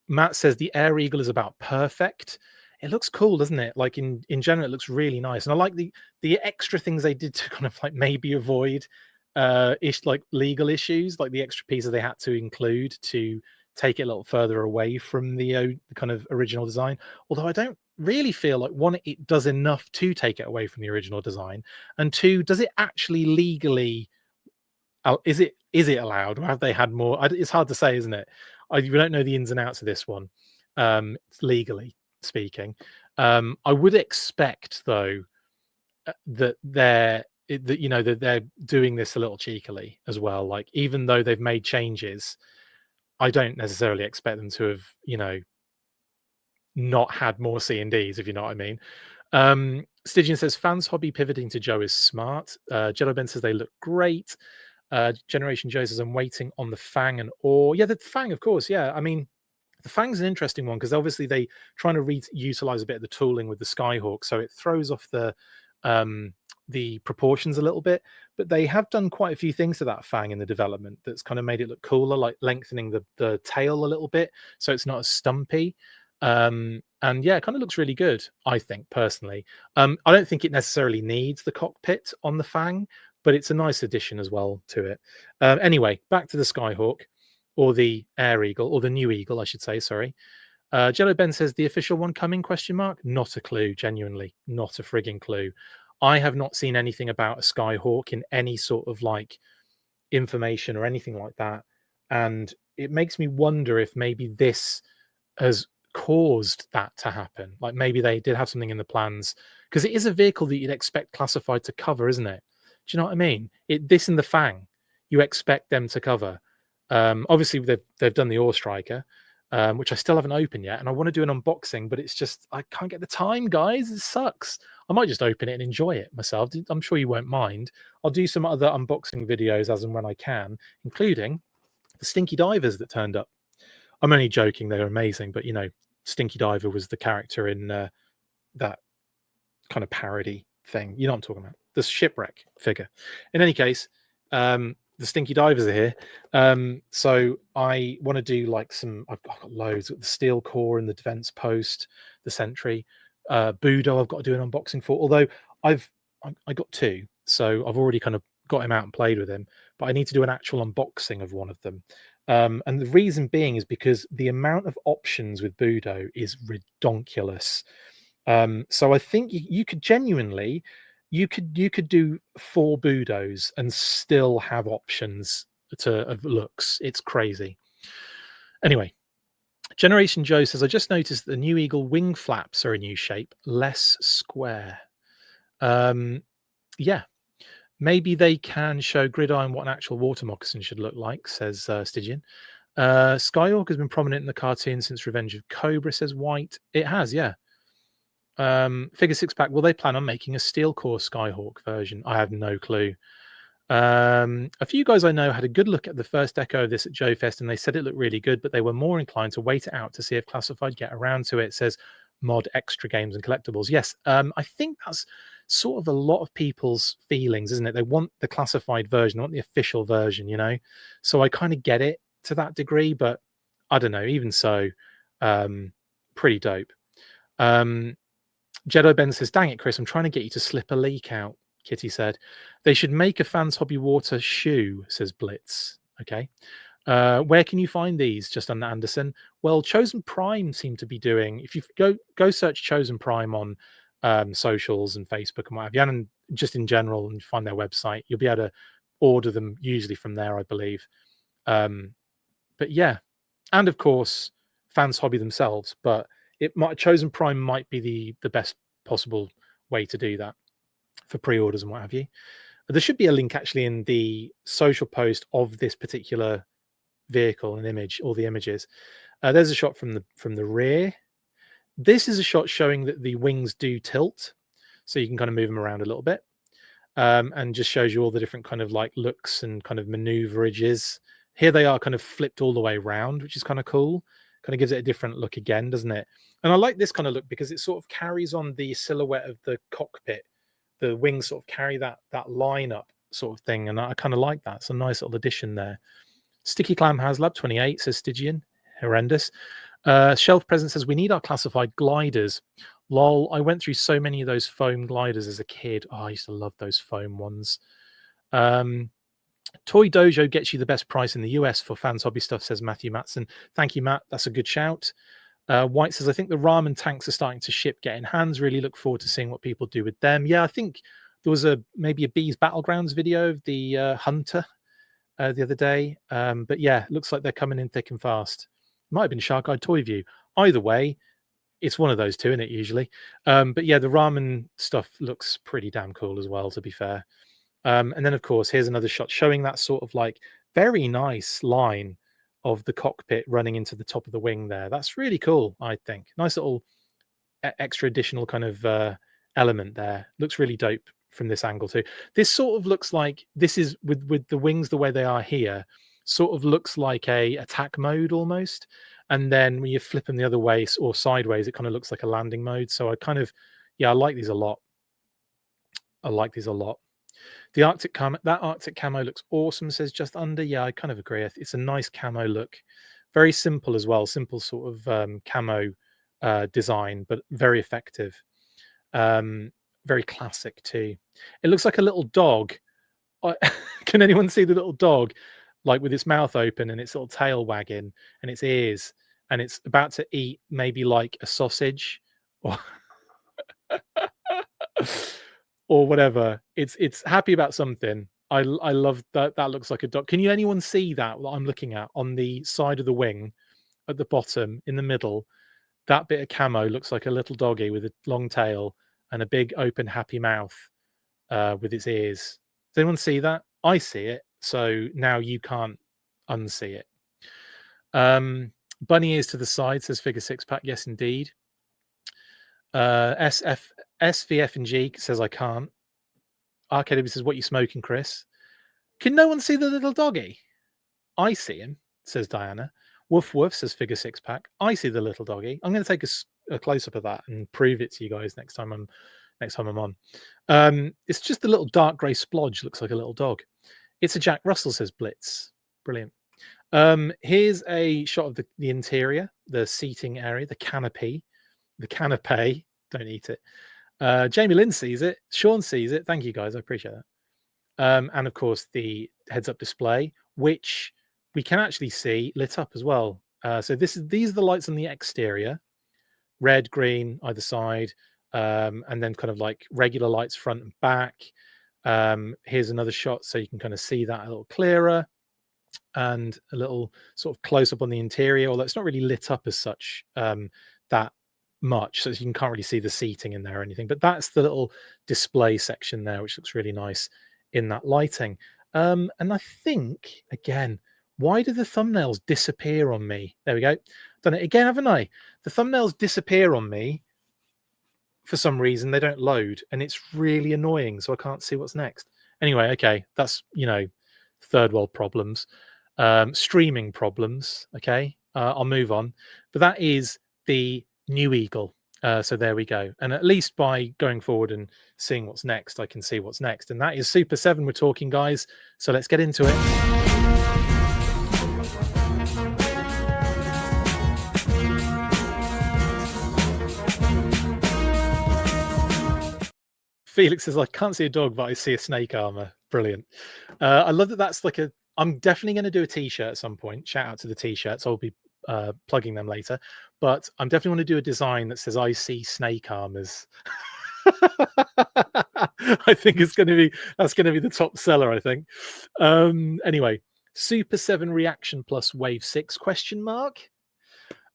Matt says the Air Eagle is about perfect. It looks cool, doesn't it? Like in general, it looks really nice, and I like the extra things they did to kind of like maybe avoid like legal issues, like the extra pieces they had to include to take it a little further away from the kind of original design. Although I don't really feel like, one, it does enough to take it away from the original design, and two, does it actually legally is it allowed, or have they had more? It's hard to say, isn't it? We don't know the ins and outs of this one, legally speaking. I would expect though that that they're doing this a little cheekily as well. Like, even though they've made changes, I don't necessarily expect them to have, not had more C&Ds, if you know what I mean. Stygian says fans hobby pivoting to Joe is smart. Jello Ben says they look great. Generation Joe says I'm waiting on the Fang and Ore. Yeah, the Fang, of course. Yeah, I mean, the Fang's an interesting one because obviously they trying to utilize a bit of the tooling with the Skyhawk, so it throws off the proportions a little bit. But they have done quite a few things to that Fang in the development that's kind of made it look cooler, like lengthening the tail a little bit so it's not as stumpy. And yeah, it kind of looks really good, I think, personally. I don't think it necessarily needs the cockpit on the Fang, but it's a nice addition as well to it. Anyway, back to the Skyhawk, or the Air Eagle, or the new Eagle, I should say, sorry. Jello Ben says, the official one coming, question mark? Not a clue, genuinely. Not a frigging clue. I have not seen anything about a Skyhawk in any sort of like information or anything like that. And it makes me wonder if maybe this has caused that to happen. Like, maybe they did have something in the plans, because it is a vehicle that you'd expect classified to cover, isn't it? Do you know what I mean? This and the Fang, you expect them to cover. Obviously, they've done the Ore Striker, which I still haven't opened yet, and I want to do an unboxing, but it's just I can't get the time, guys. It sucks. I might just open it and enjoy it myself. I'm sure you won't mind. I'll do some other unboxing videos as and when I can, including the Stinky Divers that turned up. I'm only joking; they're amazing, but Stinky Diver was the character in that kind of parody thing. You know what I'm talking about? The shipwreck figure. In any case, the Stinky Divers are here. So I want to do like I've got loads. The Steel Core and the Defense Post, the Sentry, Budo. I've got to do an unboxing for. Although I got two, so I've already kind of got him out and played with him. But I need to do an actual unboxing of one of them. And the reason being is because the amount of options with Budo is redonkulous. So I think you could genuinely, you could do 4 Budos and still have options of looks. It's crazy. Anyway, Generation Joe says, I just noticed that the new Eagle wing flaps are a new shape, less square. Yeah, maybe they can show Gridiron what an actual water moccasin should look like, says Stygian. Skyhawk has been prominent in the cartoon since Revenge of Cobra, says White. It has, yeah. Figure 6-pack, will they plan on making a Steel Core Skyhawk version? I have no clue. A few guys I know had a good look at the first deco of this at Joe Fest, and they said it looked really good, but they were more inclined to wait it out to see if Classified get around to it. Says Mod Extra Games and Collectibles. Yes, I think that's sort of a lot of people's feelings, isn't it? They want the Classified version, they want the official version, So I kind of get it to that degree, but I don't know. Even so, pretty dope. Jedi Ben says, dang it, Chris, I'm trying to get you to slip a leak out. Kitty said, they should make a Fans Hobby Water shoe, says Blitz. Okay. Where can you find these? Just under Anderson. Well, Chosen Prime seem to be doing, if you go search Chosen Prime on socials and Facebook and what have you, and just in general, and find their website, you'll be able to order them usually from there, I believe. But yeah, and of course, Fans Hobby themselves, but Chosen Prime might be the best possible way to do that for pre-orders and what have you. There should be a link actually in the social post of this particular vehicle and image, all the images. There's a shot from the rear. This is a shot showing that the wings do tilt, so you can kind of move them around a little bit, and just shows you all the different kind of like looks and kind of maneuverages. Here they are kind of flipped all the way around, which is kind of cool. Kind of gives it a different look again, doesn't it? And I like this kind of look because it sort of carries on the silhouette of the cockpit. The wings sort of carry that line up sort of thing, and I kind of like that. It's a nice little addition there. Sticky Clam Haslab 28 says Stygian. Horrendous. Shelf Present says we need our classified gliders. Lol, I went through so many of those foam gliders as a kid. Oh, I used to love those foam ones. Toy Dojo gets you the best price in the US for fans hobby stuff, says Matthew Matson. Thank you, Matt. That's a good shout. White says, I think the ramen tanks are starting to ship, get in hands. Really look forward to seeing what people do with them. Yeah, I think there was maybe a Bees Battlegrounds video of the Hunter the other day. But yeah, looks like they're coming in thick and fast. Might have been Shark Eyed Toy View. Either way, it's one of those two, isn't it, usually? But yeah, the ramen stuff looks pretty damn cool as well, to be fair. And then, of course, here's another shot showing that sort of like very nice line of the cockpit running into the top of the wing there. That's really cool, I think. Nice little extra additional kind of element there. Looks really dope from this angle too. This sort of looks like, this is with the wings the way they are here, sort of looks like a attack mode almost. And then when you flip them the other way or sideways, it kind of looks like a landing mode. So I kind of, yeah, I like these a lot. I like these a lot. The Arctic camo, that Arctic camo looks awesome, says Just Under. Yeah, I kind of agree. It's a nice camo look. Very simple as well. Simple sort of camo design, but very effective. Very classic too. It looks like a little dog. Can anyone see the little dog? Like with its mouth open and its little tail wagging and its ears, and it's about to eat maybe like a sausage or or whatever. It's happy about something. I love that. That looks like a dog. Can anyone see that I'm looking at on the side of the wing at the bottom in the middle? That bit of camo looks like a little doggy with a long tail and a big open happy mouth with its ears. Does anyone see that? I see it. So now you can't unsee it. Bunny ears to the side, says Figure Six Pack. Yes, indeed. SVF and G says I can't. RKW says, what you smoking, Chris? Can no one see the little doggy? I see him, says Diana. Woof woof, says Figure Six Pack. I see the little doggy. I'm going to take a close up of that and prove it to you guys next time I'm on. It's just a little dark grey splodge. Looks like a little dog. It's a Jack Russell, says Blitz. Brilliant. Here's a shot of the interior, the seating area, the canopy. Don't eat it. Jamie Lynn sees it. Sean sees it. Thank you, guys. I appreciate that. And of course, the heads-up display, which we can actually see lit up as well. So these are the lights on the exterior, red, green, either side, and then kind of like regular lights front and back. Here's another shot so you can kind of see that a little clearer, and a little sort of close up on the interior, although it's not really lit up as such that much, so you can't really see the seating in there or anything. But that's the little display section there, which looks really nice in that lighting. And I think, again, why do the thumbnails disappear on me? There we go. Done it again, haven't I? The thumbnails disappear on me for some reason. They don't load, and it's really annoying, so I can't see what's next. Anyway, okay, that's, third world problems, streaming problems. Okay, I'll move on. But that is the New Eagle. So there we go. And at least by going forward and seeing what's next, I can see what's next. And that is Super 7 we're talking, guys. So let's get into it. Felix says, I can't see a dog, but I see a snake armor. Brilliant. I love that. That's like I'm definitely going to do a t-shirt at some point. Shout out to the t-shirts. I'll be plugging them later, but I'm definitely want to do a design that says I see snake armors. I think that's going to be the top seller, I think. Anyway, Super 7 Reaction Plus Wave 6 ?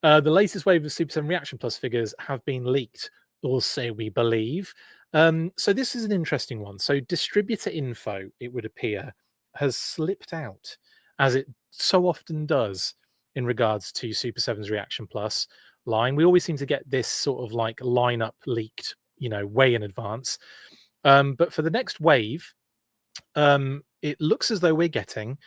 The latest wave of Super 7 Reaction Plus figures have been leaked, or so we believe. So this is an interesting one. So distributor info, it would appear, has slipped out, as it so often does in regards to Super 7's Reaction Plus line. We always seem to get this sort of like lineup leaked, way in advance. But for the next wave, it looks as though we're getting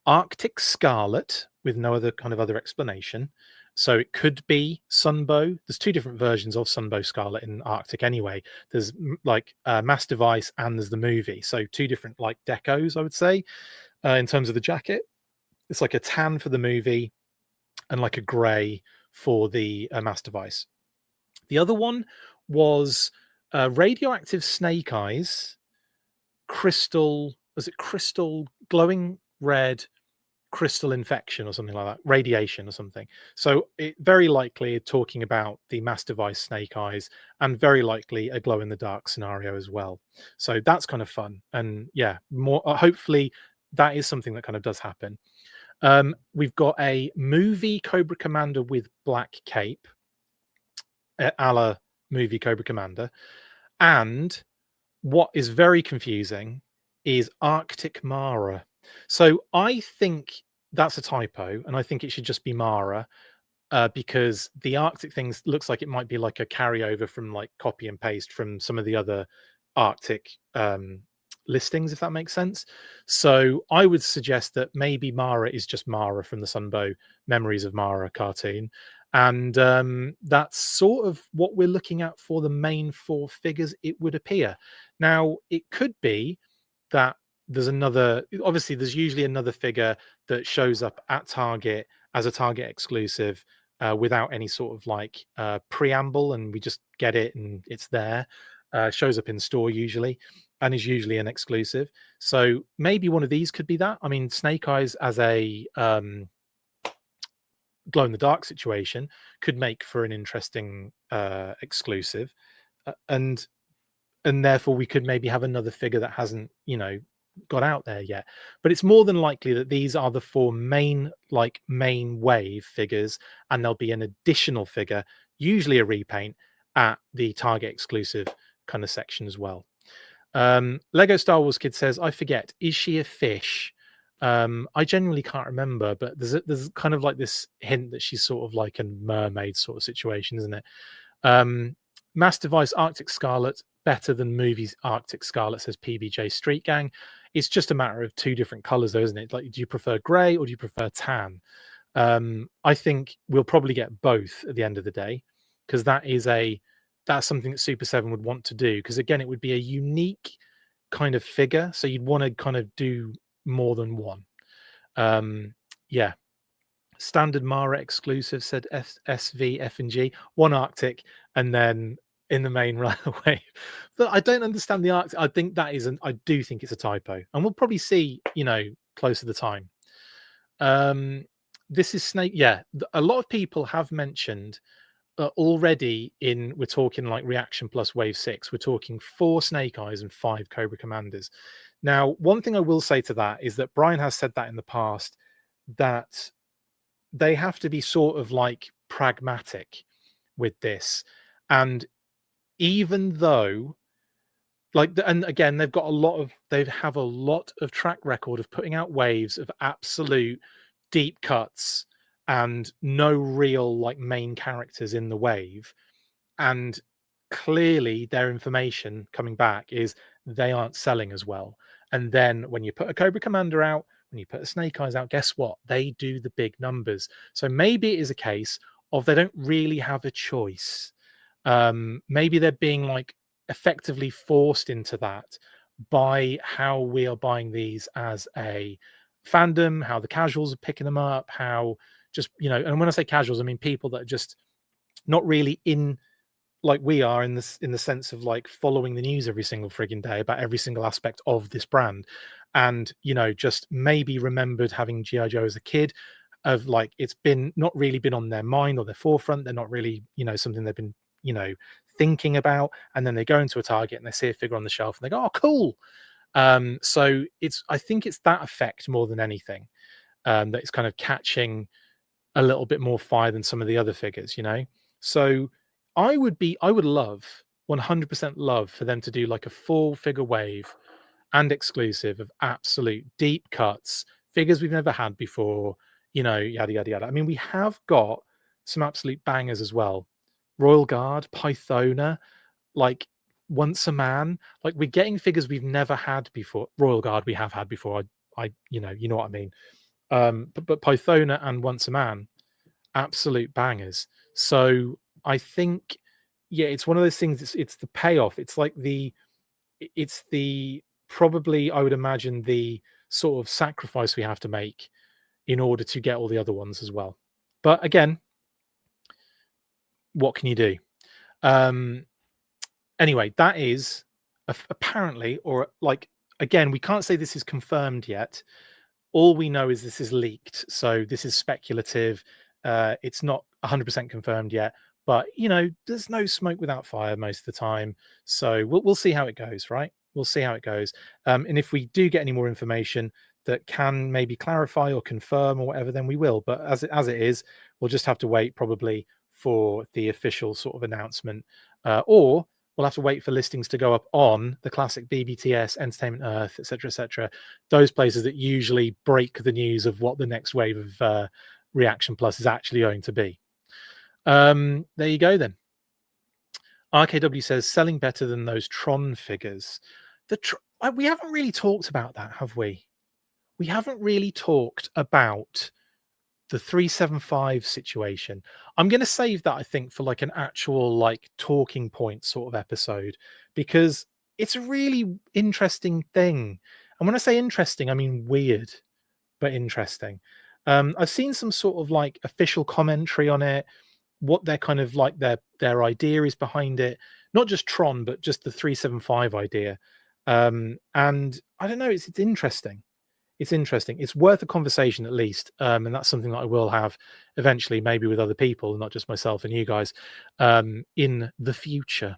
Arctic Scarlet with no other kind of other explanation. So it could be Sunbow. There's two different versions of Sunbow Scarlet in Arctic anyway. There's like Mass Device and there's the movie. So two different like decos, I would say, in terms of the jacket. It's like a tan for the movie and like a grey for the Mass Device. The other one was Radioactive Snake Eyes, Crystal, was it Crystal Glowing Red, Crystal Infection or something like that, Radiation or something. So it very likely talking about the Mass Device Snake Eyes and very likely a glow in the dark scenario as well. So that's kind of fun. And yeah, more hopefully that is something that kind of does happen. We've got a movie Cobra Commander with black cape, a la movie Cobra Commander. And what is very confusing is Arctic Mara. So I think that's a typo, and I think it should just be Mara, because the Arctic things looks like it might be like a carryover from like copy and paste from some of the other Arctic listings, if that makes sense. So I would suggest that maybe Mara is just Mara from the Sunbow Memories of Mara cartoon. And that's sort of what we're looking at for the main four figures, it would appear. Now, it could be that there's another, obviously, there's usually another figure that shows up at Target as a Target exclusive without any sort of like preamble, and we just get it and it's there. Shows up in store usually and is usually an exclusive. So maybe one of these could be that. I mean, Snake Eyes as a glow in the dark situation could make for an interesting exclusive, and therefore we could maybe have another figure that hasn't got out there yet. But it's more than likely that these are the four main wave figures, and there'll be an additional figure, usually a repaint, at the Target exclusive kind of section as well. Lego Star Wars Kid says, I forget, is she a fish? I genuinely can't remember, but there's kind of like this hint that she's sort of like a mermaid sort of situation, isn't it? Mass Device Arctic Scarlet, better than movies Arctic Scarlet, says PBJ Street Gang. It's just a matter of two different colors though, isn't it? Like, do you prefer gray or do you prefer tan? I think we'll probably get both at the end of the day, because that's something that Super 7 would want to do, because again, it would be a unique kind of figure, so you'd want to kind of do more than one. Yeah, standard Mara exclusive, said SV F&G, one Arctic, and then in the main railway. But I don't understand the Arctic. I think that isn't, I do think it's a typo, and we'll probably see close to the time. This is Snake. Yeah, a lot of people have mentioned already we're talking like Reaction Plus Wave 6, we're talking 4 Snake Eyes and 5 Cobra Commanders. Now, one thing I will say to that is that Brian has said that in the past, that they have to be sort of like pragmatic with this. And even though and again, they have a lot of track record of putting out waves of absolute deep cuts and no real like main characters in the wave. And clearly their information coming back is they aren't selling as well. And then when you put a Cobra Commander out, when you put a Snake Eyes out, guess what? They do the big numbers. So maybe it is a case of they don't really have a choice. Maybe they're being like effectively forced into that by how we are buying these as a fandom, how the casuals are picking them up, how just, and when I say casuals, I mean people that are just not really in like we are in the sense of like following the news every single frigging day about every single aspect of this brand, and just maybe remembered having GI Joe as a kid, of like it's been not really been on their mind or their forefront. They're not really something they've been thinking about, and then they go into a Target and they see a figure on the shelf and they go, oh cool. So I think it's that effect more than anything, that it's kind of catching a little bit more fire than some of the other figures, so I would love 100% love for them to do like a full figure wave and exclusive of absolute deep cuts, figures we've never had before, you know, yada yada yada. I mean, we have got some absolute bangers as well. Royal Guard, Pythona, like Once a Man. Like we're getting figures we've never had before. Royal Guard we have had before. You know what I mean. But Pythona and Once a Man, absolute bangers. So I think, yeah, it's one of those things. It's the payoff. It's the probably, I would imagine, the sort of sacrifice we have to make in order to get all the other ones as well. But again, what can you do? Anyway, that is apparently, or like, again, we can't say this is confirmed yet. All we know is this is leaked, so this is speculative. It's not 100% confirmed yet, but you know, there's no smoke without fire most of the time. So we'll see how it goes, right? We'll see how it goes. And if we do get any more information that can maybe clarify or confirm or whatever, then we will. But as it is, we'll just have to wait probably for the official sort of announcement, or we'll have to wait for listings to go up on the classic BBTS, Entertainment Earth, etc., those places that usually break the news of what the next wave of Reaction Plus is actually going to be. There you go then. RKW says selling better than those Tron figures. We haven't really talked about that, have we? We haven't really talked about the 375 situation. I'm going to save that, I think, for like an actual like talking point sort of episode, because it's a really interesting thing. And when I say interesting, I mean weird, but interesting. I've seen some sort of like official commentary on it, what they're kind of like their idea is behind it, not just Tron, but just the 375 idea. And I don't know, it's interesting. It's interesting. It's worth a conversation at least, and that's something that I will have eventually, maybe with other people, not just myself and you guys, in the future.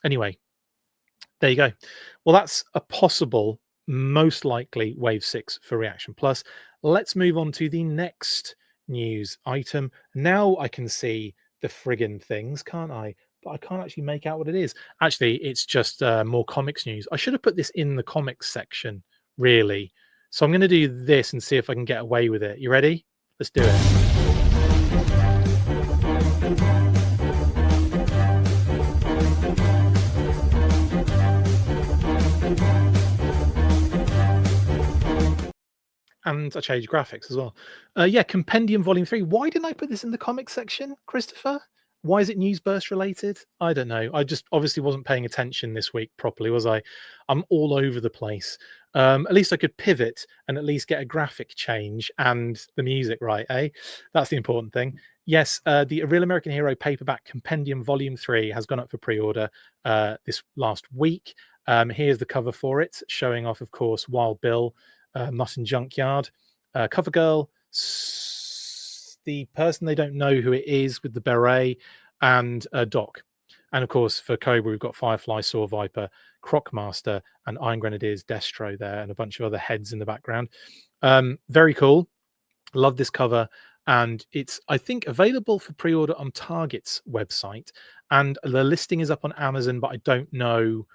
Anyway, there you go. Well, that's a possible, most likely Wave 6 for Reaction Plus. Let's move on to the next news item. Now I can see the friggin' things, can't I? But I can't actually make out what it is. Actually, it's just more comics news. I should have put this in the comics section, really. So I'm going to do this and see if I can get away with it. You ready? Let's do it. And I changed graphics as well. Yeah, Compendium Volume 3. Why didn't I put this in the comics section, Christopher? Why is it news burst related? I don't know. I just obviously wasn't paying attention this week properly, was I? I'm all over the place. At least I could pivot and at least get a graphic change and the music right, eh? That's the important thing. Yes, the A Real American Hero Paperback Compendium Volume 3 has gone up for pre-order this last week. Here's the cover for it, showing off, of course, Wild Bill, Mutton Junkyard, Cover Girl, the person they don't know who it is with the beret, and Doc. And of course, for Cobra, we've got Firefly, Saw Viper, Crocmaster, and Iron Grenadiers Destro there, and a bunch of other heads in the background. Very cool. Love this cover. And it's, I think, available for pre-order on Target's website. And the listing is up on Amazon, but I don't know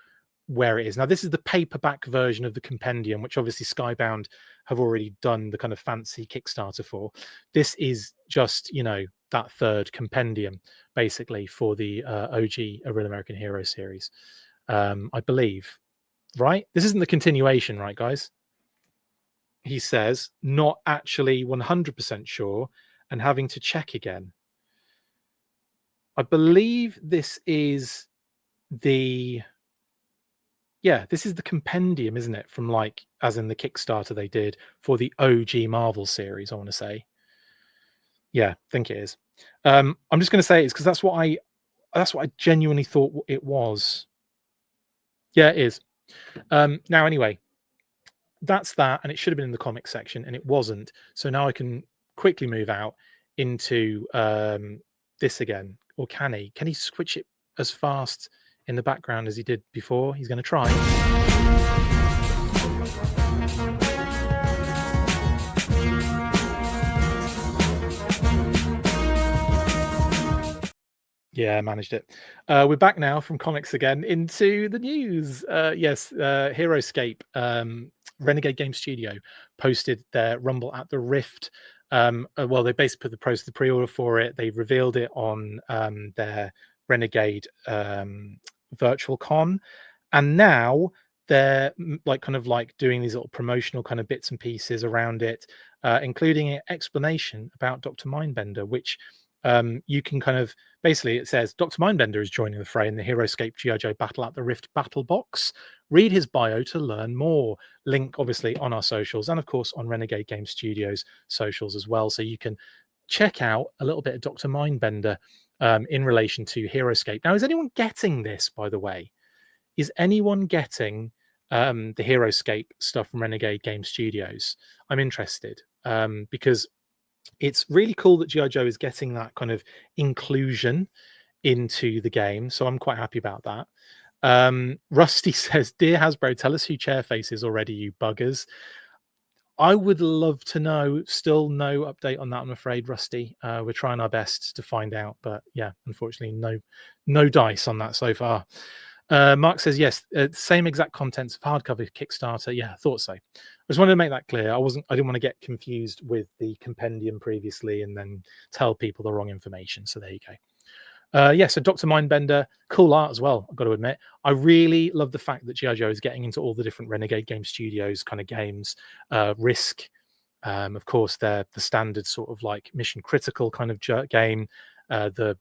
where it is. Now, this is the paperback version of the compendium, which obviously Skybound have already done the kind of fancy Kickstarter for. This is just, you know, that third compendium, basically, for the OG A Real American Hero series, I believe. Right? This isn't the continuation, right, guys? He says, not actually 100% sure and having to check again. I believe this is the... Yeah, this is the compendium, isn't it? From like, as in the Kickstarter they did for the OG Marvel series, I want to say. Yeah, I think it is. I'm just going to say it's because that's what I genuinely thought it was. Yeah, it is. Now, anyway, that's that, and it should have been in the comics section, and it wasn't. So now I can quickly move out into this again. Or can he? Can he switch it as fast in the background as he did before? He's going to try. Yeah, I managed it. We're back now from comics again into the news. Yes, HeroScape Renegade Game Studio posted their Rumble at the Rift. Well, they basically posted the pre-order for it. They revealed it on their Renegade virtual con, and now they're like kind of like doing these little promotional kind of bits and pieces around it, including an explanation about Dr. Mindbender, which you can kind of basically, it says Dr. Mindbender is joining the fray in the HeroScape G.I. Joe Battle at the Rift battle box. Read his bio to learn more. Link obviously on our socials, and of course on Renegade Game Studios socials as well, so you can check out a little bit of Dr. Mindbender in relation to HeroScape. Now, is anyone getting this, by the way? Is anyone getting the HeroScape stuff from Renegade Game Studios? I'm interested because it's really cool that G.I. Joe is getting that kind of inclusion into the game. So I'm quite happy about that. Rusty says, "Dear Hasbro, tell us who Chairface is already, you buggers." I would love to know. Still no update on that, I'm afraid, Rusty. We're trying our best to find out, but yeah, unfortunately, no dice on that so far. Mark says, yes, same exact contents of hardcover Kickstarter. Yeah, I thought so. I just wanted to make that clear. I didn't want to get confused with the compendium previously and then tell people the wrong information. So there you go. Yeah, so Dr. Mindbender, cool art as well, I've got to admit. I really love the fact that G.I. Joe is getting into all the different Renegade Game Studios kind of games. Risk, of course, they're the standard sort of like mission critical kind of game. The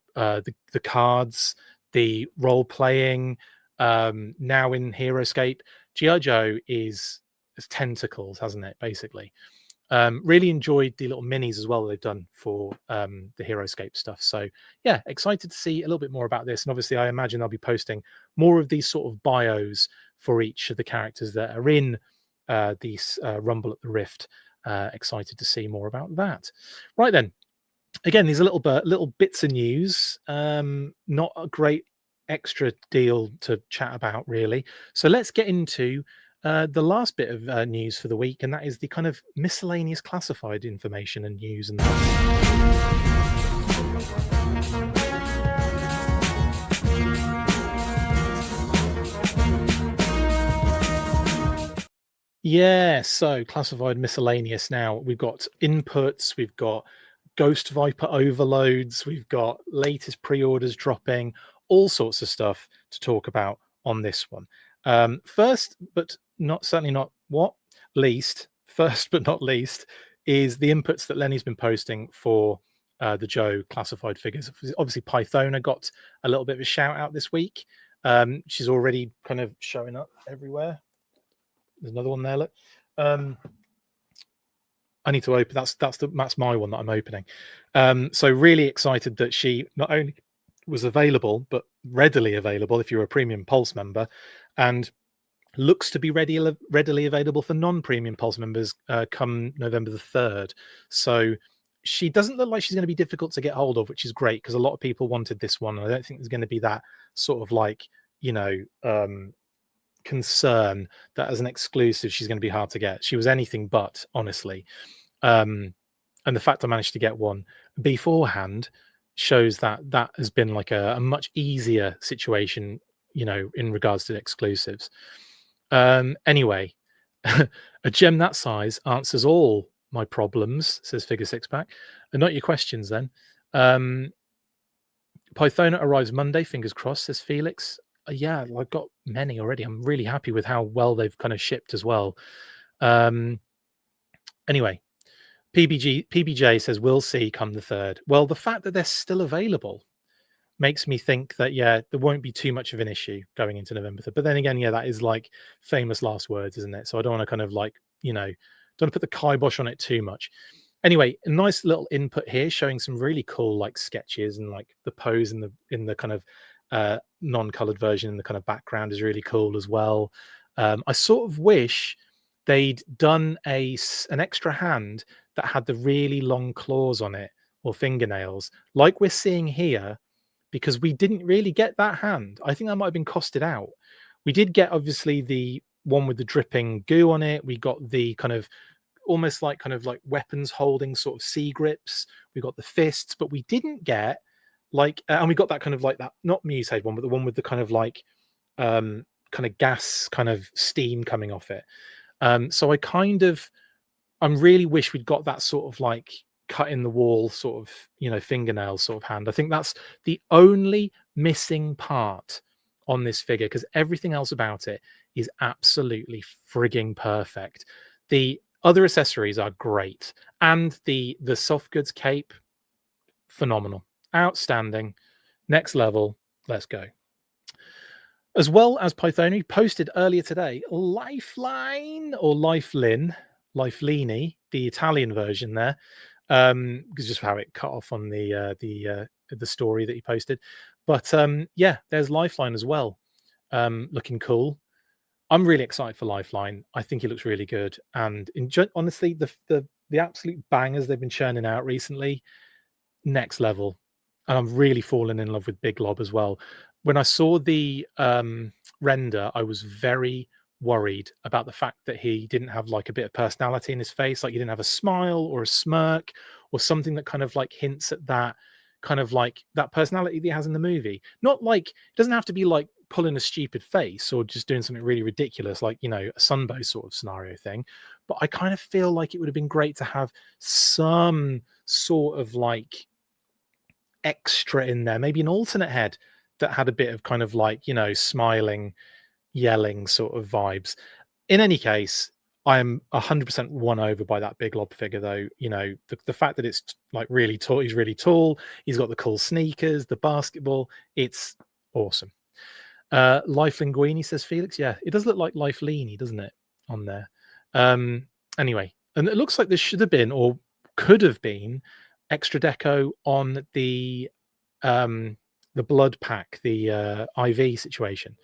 cards, the role playing. Now in HeroScape, G.I. Joe is tentacles, hasn't it? Basically. Really enjoyed the little minis as well that they've done for the HeroScape stuff. So yeah, excited to see a little bit more about this. And obviously I imagine they'll be posting more of these sort of bios for each of the characters that are in these Rumble at the Rift. Excited to see more about that. Right then, again, these are little bits of news. Not a great extra deal to chat about really. So let's get into the last bit of news for the week, and that is the kind of miscellaneous classified information and news and yeah, so classified miscellaneous. Now we've got inputs, we've got Ghost Viper overloads, we've got latest pre-orders dropping, all sorts of stuff to talk about on this one. First, but certainly not least, is the inputs that Lenny's been posting for the Joe classified figures. Obviously, Pythona got a little bit of a shout out this week. She's already kind of showing up everywhere. There's another one there. Look, I need to open. That's my one that I'm opening. So really excited that she not only was available, but readily available if you're a Premium Pulse member, and looks to be readily available for non-Premium Pulse members come November the 3rd. So she doesn't look like she's going to be difficult to get hold of, which is great because a lot of people wanted this one. And I don't think there's going to be that sort of like, concern that as an exclusive she's going to be hard to get. She was anything but, honestly. And the fact I managed to get one beforehand shows that has been like a much easier situation, in regards to exclusives. Anyway, a gem that size answers all my problems, says Figure Six Pack, and not your questions then. Pythona arrives Monday, fingers crossed, says Felix. Yeah, I've got many already. I'm really happy with how well they've kind of shipped as well. Anyway, PBJ says we'll see come the 3rd. Well, the fact that they're still available makes me think that, yeah, there won't be too much of an issue going into November 3rd. But then again, yeah, that is like famous last words, isn't it? So I don't want to kind of like, don't put the kibosh on it too much. Anyway, a nice little input here showing some really cool like sketches, and like the pose in the kind of non-colored version in the kind of background is really cool as well. I sort of wish they'd done an extra hand that had the really long claws on it or fingernails like we're seeing here, because we didn't really get that hand. I think that might have been costed out. We did get obviously the one with the dripping goo on it. We got the kind of almost like kind of like weapons holding sort of C grips. We got the fists, but we didn't get like, and we got that kind of like that, not mutated one, but the one with the kind of like kind of gas kind of steam coming off it. So I'm really wish we'd got that sort of like cut in the wall sort of, fingernail sort of hand. I think that's the only missing part on this figure, because everything else about it is absolutely frigging perfect. The other accessories are great, and the soft goods cape, phenomenal, outstanding, next level. Let's go. As well as Pythoni posted earlier today, Lifeline or Lifelini, the Italian version there, because just how it cut off on the story that he posted. But yeah, there's Lifeline as well, looking cool. I'm really excited for Lifeline. I think it looks really good, and honestly, the absolute bangers they've been churning out recently, next level. And I'm really falling in love with Big Lob as well. When I saw the render, I was very worried about the fact that he didn't have like a bit of personality in his face, like he didn't have a smile or a smirk or something that kind of like hints at that kind of like that personality that he has in the movie. Not like, it doesn't have to be like pulling a stupid face or just doing something really ridiculous, like, a Sunbow sort of scenario thing. But I kind of feel like it would have been great to have some sort of like extra in there, maybe an alternate head that had a bit of kind of like, smiling, yelling sort of vibes. In any case, I am 100% won over by that Big Lob figure, though. The fact that it's like really tall, he's really tall, he's got the cool sneakers, the basketball, it's awesome. Life Linguini, says Felix. Yeah, it does look like Life Leany, doesn't it, on there? Anyway, and it looks like there should have been, or could have been, extra deco on the blood pack, the IV situation.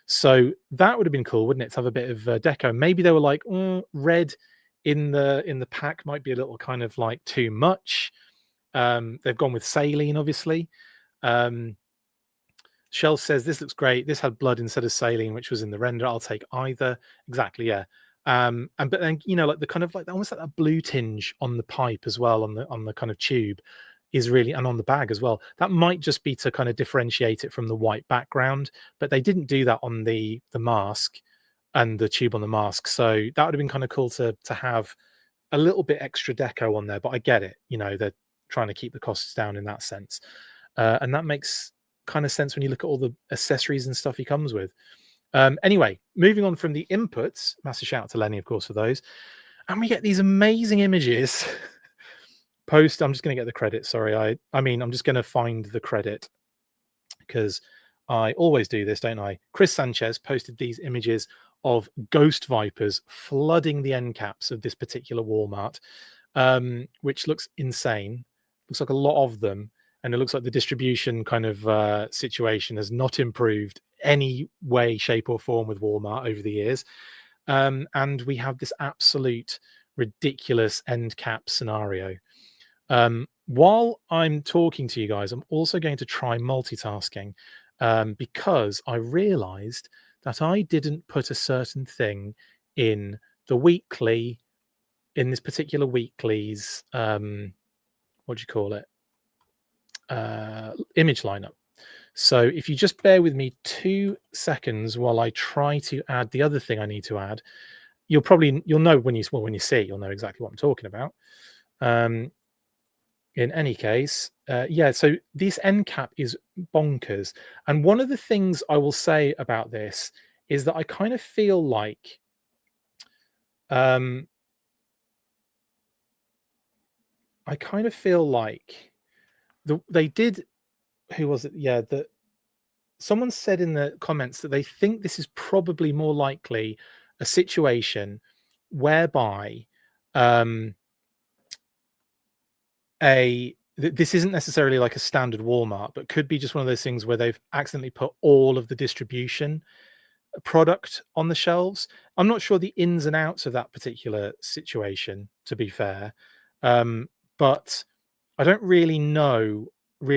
So that would have been cool, wouldn't it, to have a bit of deco? Maybe they were like, red in the pack might be a little kind of like too much. They've gone with saline, obviously. Shell says this looks great. This had blood instead of saline, which was in the render. I'll take either. Exactly, yeah. And but then like the kind of like almost like that blue tinge on the pipe as well, on the kind of tube, is really, and on the bag as well. That might just be to kind of differentiate it from the white background, but they didn't do that on the mask and the tube on the mask. So that would have been kind of cool to have a little bit extra deco on there. But I get it, they're trying to keep the costs down in that sense, and that makes kind of sense when you look at all the accessories and stuff he comes with. Anyway, moving on from the inputs, massive shout out to Lenny, of course, for those. And we get these amazing images. I'm just going to get the credit. Sorry. I mean, I'm just going to find the credit because I always do this, don't I? Chris Sanchez posted these images of ghost vipers flooding the end caps of this particular Walmart, which looks insane. Looks like a lot of them. And it looks like the distribution kind of situation has not improved any way, shape, or form with Walmart over the years. And we have this absolute ridiculous end cap scenario. While I'm talking to you guys, I'm also going to try multitasking because I realized that I didn't put a certain thing in the weekly, in this particular weekly's, what do you call it? Image lineup. So if you just bear with me 2 seconds while I try to add the other thing I need to add, you'll know when you see it, you'll know exactly what I'm talking about. In any case, yeah, so this end cap is bonkers. And one of the things I will say about this is that I kind of feel like they did, who was it? Yeah, that someone said in the comments that they think this is probably more likely a situation whereby this isn't necessarily like a standard Walmart, but could be just one of those things where they've accidentally put all of the distribution product on the shelves. I'm not sure the ins and outs of that particular situation, to be fair, but I don't really know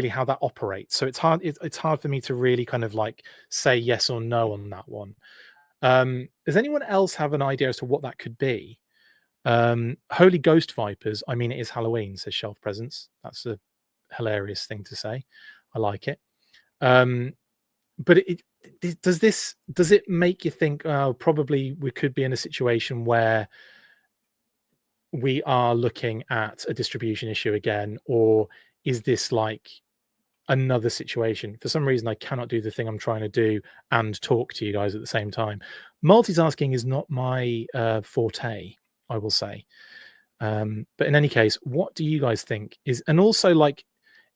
how that operates. So it's hard. It's hard for me to really kind of like say yes or no on that one. Does anyone else have an idea as to what that could be? Holy Ghost Vipers. I mean, it is Halloween, says Shelf Presence. That's a hilarious thing to say. I like it. but does it make you think, oh, probably we could be in a situation where we are looking at a distribution issue again, or is this like another situation? For some reason, I cannot do the thing I'm trying to do and talk to you guys at the same time. Multitasking is not my forte, I will say. But in any case, what do you guys think is, and also like,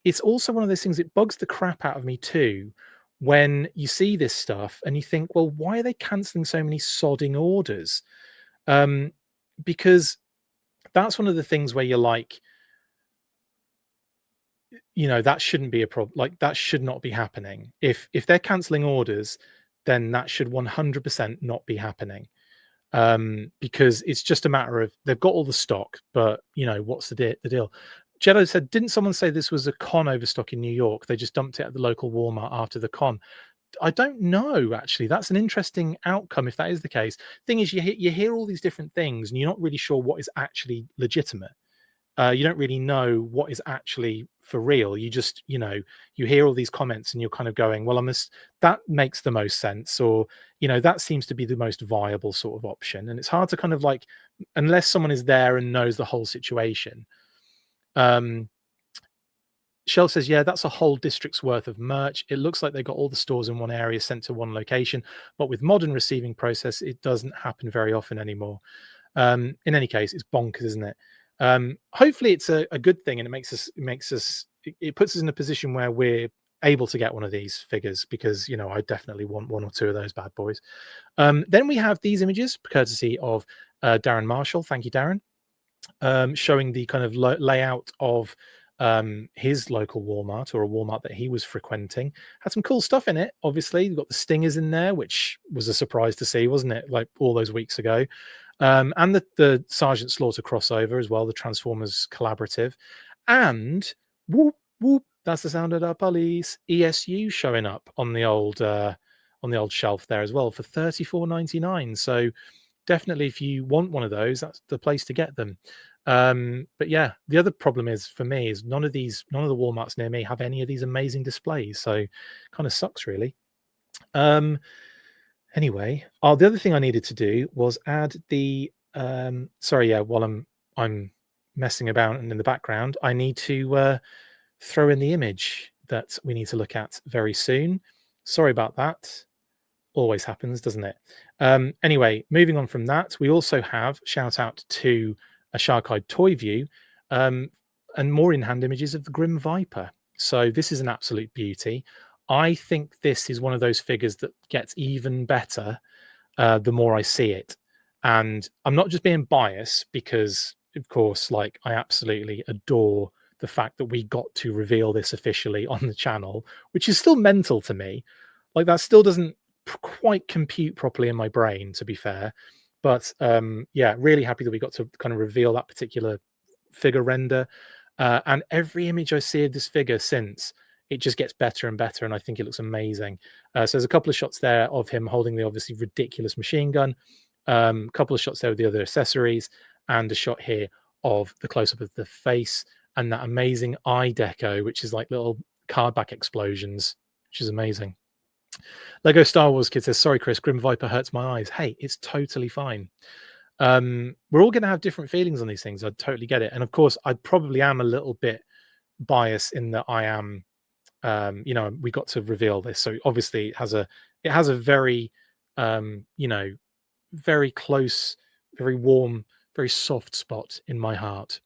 it's also one of those things, it bugs the crap out of me too, when you see this stuff and you think, well, why are they canceling so many sodding orders? Because that's one of the things where you're like, that shouldn't be a problem. Like, that should not be happening. If they're canceling orders, then that should 100% not be happening. Because it's just a matter of, they've got all the stock, but what's the deal? Jello said, didn't someone say this was a con overstock in New York? They just dumped it at the local Walmart after the con. I don't know, actually. That's an interesting outcome if that is the case. Thing is, you hear all these different things and you're not really sure what is actually legitimate. You don't really know what is actually for real. You just, you hear all these comments and you're kind of going, well, that makes the most sense, or, that seems to be the most viable sort of option. And it's hard to kind of like, unless someone is there and knows the whole situation. Shell says, yeah, that's a whole district's worth of merch. It looks like they got all the stores in one area sent to one location, but with modern receiving process, it doesn't happen very often anymore. In any case, it's bonkers, isn't it? Hopefully it's a good thing, and it puts us in a position where we're able to get one of these figures, because I definitely want one or two of those bad boys. Then we have these images courtesy of Darren Marshall. Thank you, Darren. Showing the kind of layout of his local Walmart, or a Walmart that he was frequenting. Had some cool stuff in it. Obviously, you've got the Stingers in there, which was a surprise to see, wasn't it? Like all those weeks ago. And the Sergeant Slaughter crossover as well, the Transformers collaborative, and whoop whoop, that's the sound of the police. ESU showing up on the old shelf there as well for $34.99. So definitely, if you want one of those, that's the place to get them. But yeah, the other problem is for me is none of the Walmarts near me have any of these amazing displays, so kind of sucks really. Anyway, the other thing I needed to do was add the while I'm messing about and in the background, I need to throw in the image that we need to look at very soon. Sorry about that. Always happens, doesn't it? Anyway, moving on from that, we also have shout out to a Shark-Eyed Toy View and more in-hand images of the Grim Viper. So this is an absolute beauty. I think this is one of those figures that gets even better the more I see it. And I'm not just being biased, because, of course, like, I absolutely adore the fact that we got to reveal this officially on the channel, which is still mental to me. Like, that still doesn't quite compute properly in my brain, to be fair. But yeah, really happy that we got to kind of reveal that particular figure render. And every image I see of this figure since, it just gets better and better, and I think it looks amazing. So there's a couple of shots there of him holding the obviously ridiculous machine gun, a couple of shots there with the other accessories, and a shot here of the close-up of the face and that amazing eye deco, which is like little card back explosions, which is amazing. Lego Star Wars Kid says, sorry, Chris, Grim Viper hurts my eyes. Hey, it's totally fine. We're all going to have different feelings on these things. I totally get it. And of course, I probably am a little bit biased in that I am, we got to reveal this. So obviously it has a very, very close, very warm, very soft spot in my heart.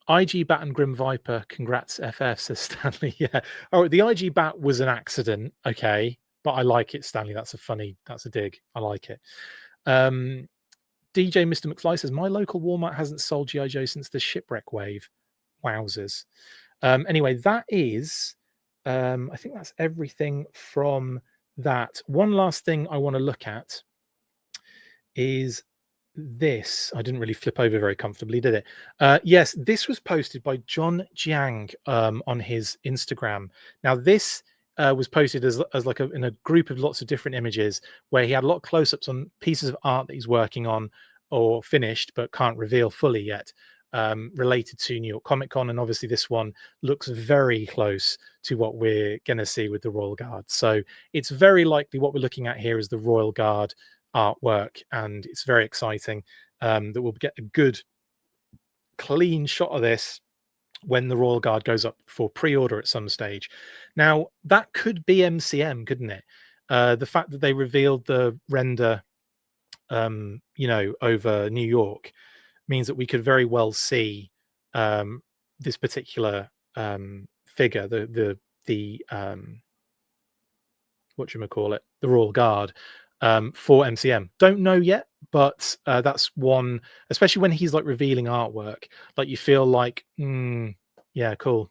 IG Bat and Grim Viper, congrats FF, says Stanley. Yeah. Oh, the IG Bat was an accident. Okay. But I like it, Stanley. That's a dig. I like it. DJ Mr. McFly says, my local Walmart hasn't sold G.I. Joe since the shipwreck wave. Wowzers. Anyway, that is, I think that's everything from that. One last thing I want to look at is this. I didn't really flip over very comfortably, did it? Yes, this was posted by John Jiang on his Instagram. Now, this was posted as like in a group of lots of different images, where he had a lot of close-ups on pieces of art that he's working on or finished but can't reveal fully yet. related to New York Comic Con, and obviously this one looks very close to what we're going to see with the Royal Guard. So it's very likely what we're looking at here is the Royal Guard artwork, and it's very exciting that we'll get a good, clean shot of this when the Royal Guard goes up for pre-order at some stage. Now, that could be MCM, couldn't it? The fact that they revealed the render, over New York means that we could very well see this particular figure, the the Royal Guard, for MCM. Don't know yet, but that's one, especially when he's like revealing artwork, like you feel like, yeah, cool.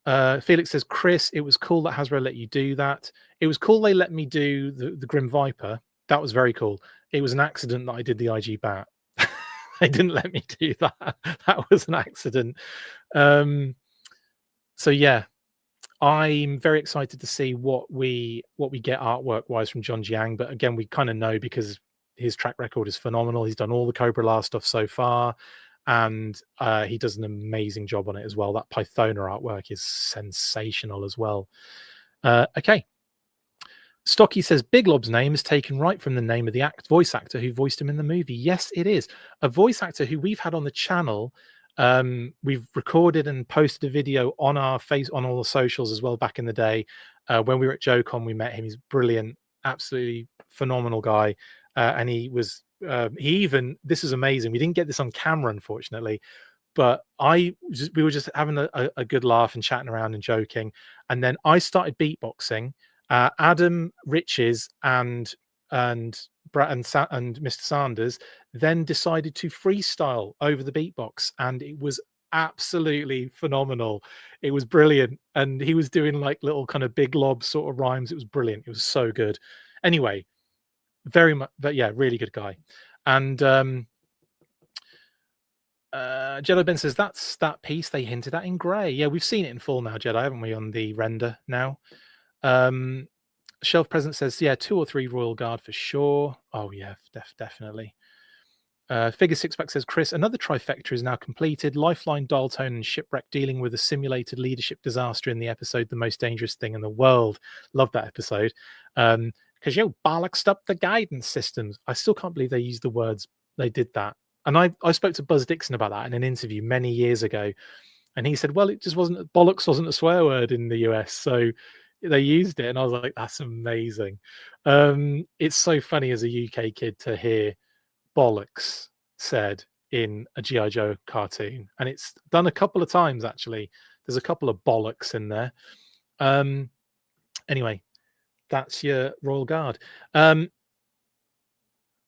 Felix says, Chris, it was cool that Hasbro let you do that. It was cool they let me do the Grim Viper. That was very cool. It was an accident that I did the IG Bat. They didn't let me do that. That was an accident. So yeah, I'm very excited to see what we get artwork wise from John Jiang. But again, we kind of know because his track record is phenomenal. He's done all the Cobra La stuff so far, and he does an amazing job on it as well. That Pythona artwork is sensational as well. Okay. Stocky says Big Lob's name is taken right from the name of the voice actor who voiced him in the movie. Yes, it is. A voice actor who we've had on the channel. We've recorded and posted a video on our on all the socials as well back in the day. When we were at JoeCon, we met him. He's brilliant, absolutely phenomenal guy. And he was, this is amazing. We didn't get this on camera, unfortunately, but we were just having a good laugh and chatting around and joking. And then I started beatboxing. Adam Riches and Mr. Sanders then decided to freestyle over the beatbox, and it was absolutely phenomenal. It was brilliant, and he was doing like little kind of Big Lob sort of rhymes. It was brilliant. It was so good. Anyway, very much, but yeah, really good guy. And Jello Ben says that's that piece they hinted at in grey. Yeah, we've seen it in full now, Jedi, haven't we, on the render now? Shelf Present says, yeah, 2 or 3 Royal Guard for sure. Oh yeah, definitely. Figure Sixpack says, Chris, another trifecta is now completed. Lifeline, Dial Tone, and Shipwreck dealing with a simulated leadership disaster in the episode The Most Dangerous Thing in the World. Love that episode. Because you bollocksed up the guidance systems. I still can't believe they used the words, they did that. And I spoke to Buzz Dixon about that in an interview many years ago. And he said, well, it just wasn't, bollocks wasn't a swear word in the US. So they used it. And I was like, that's amazing. It's so funny as a UK kid to hear bollocks said in a G.I. Joe cartoon. And it's done a couple of times, actually. There's a couple of bollocks in there. Anyway, that's your Royal Guard.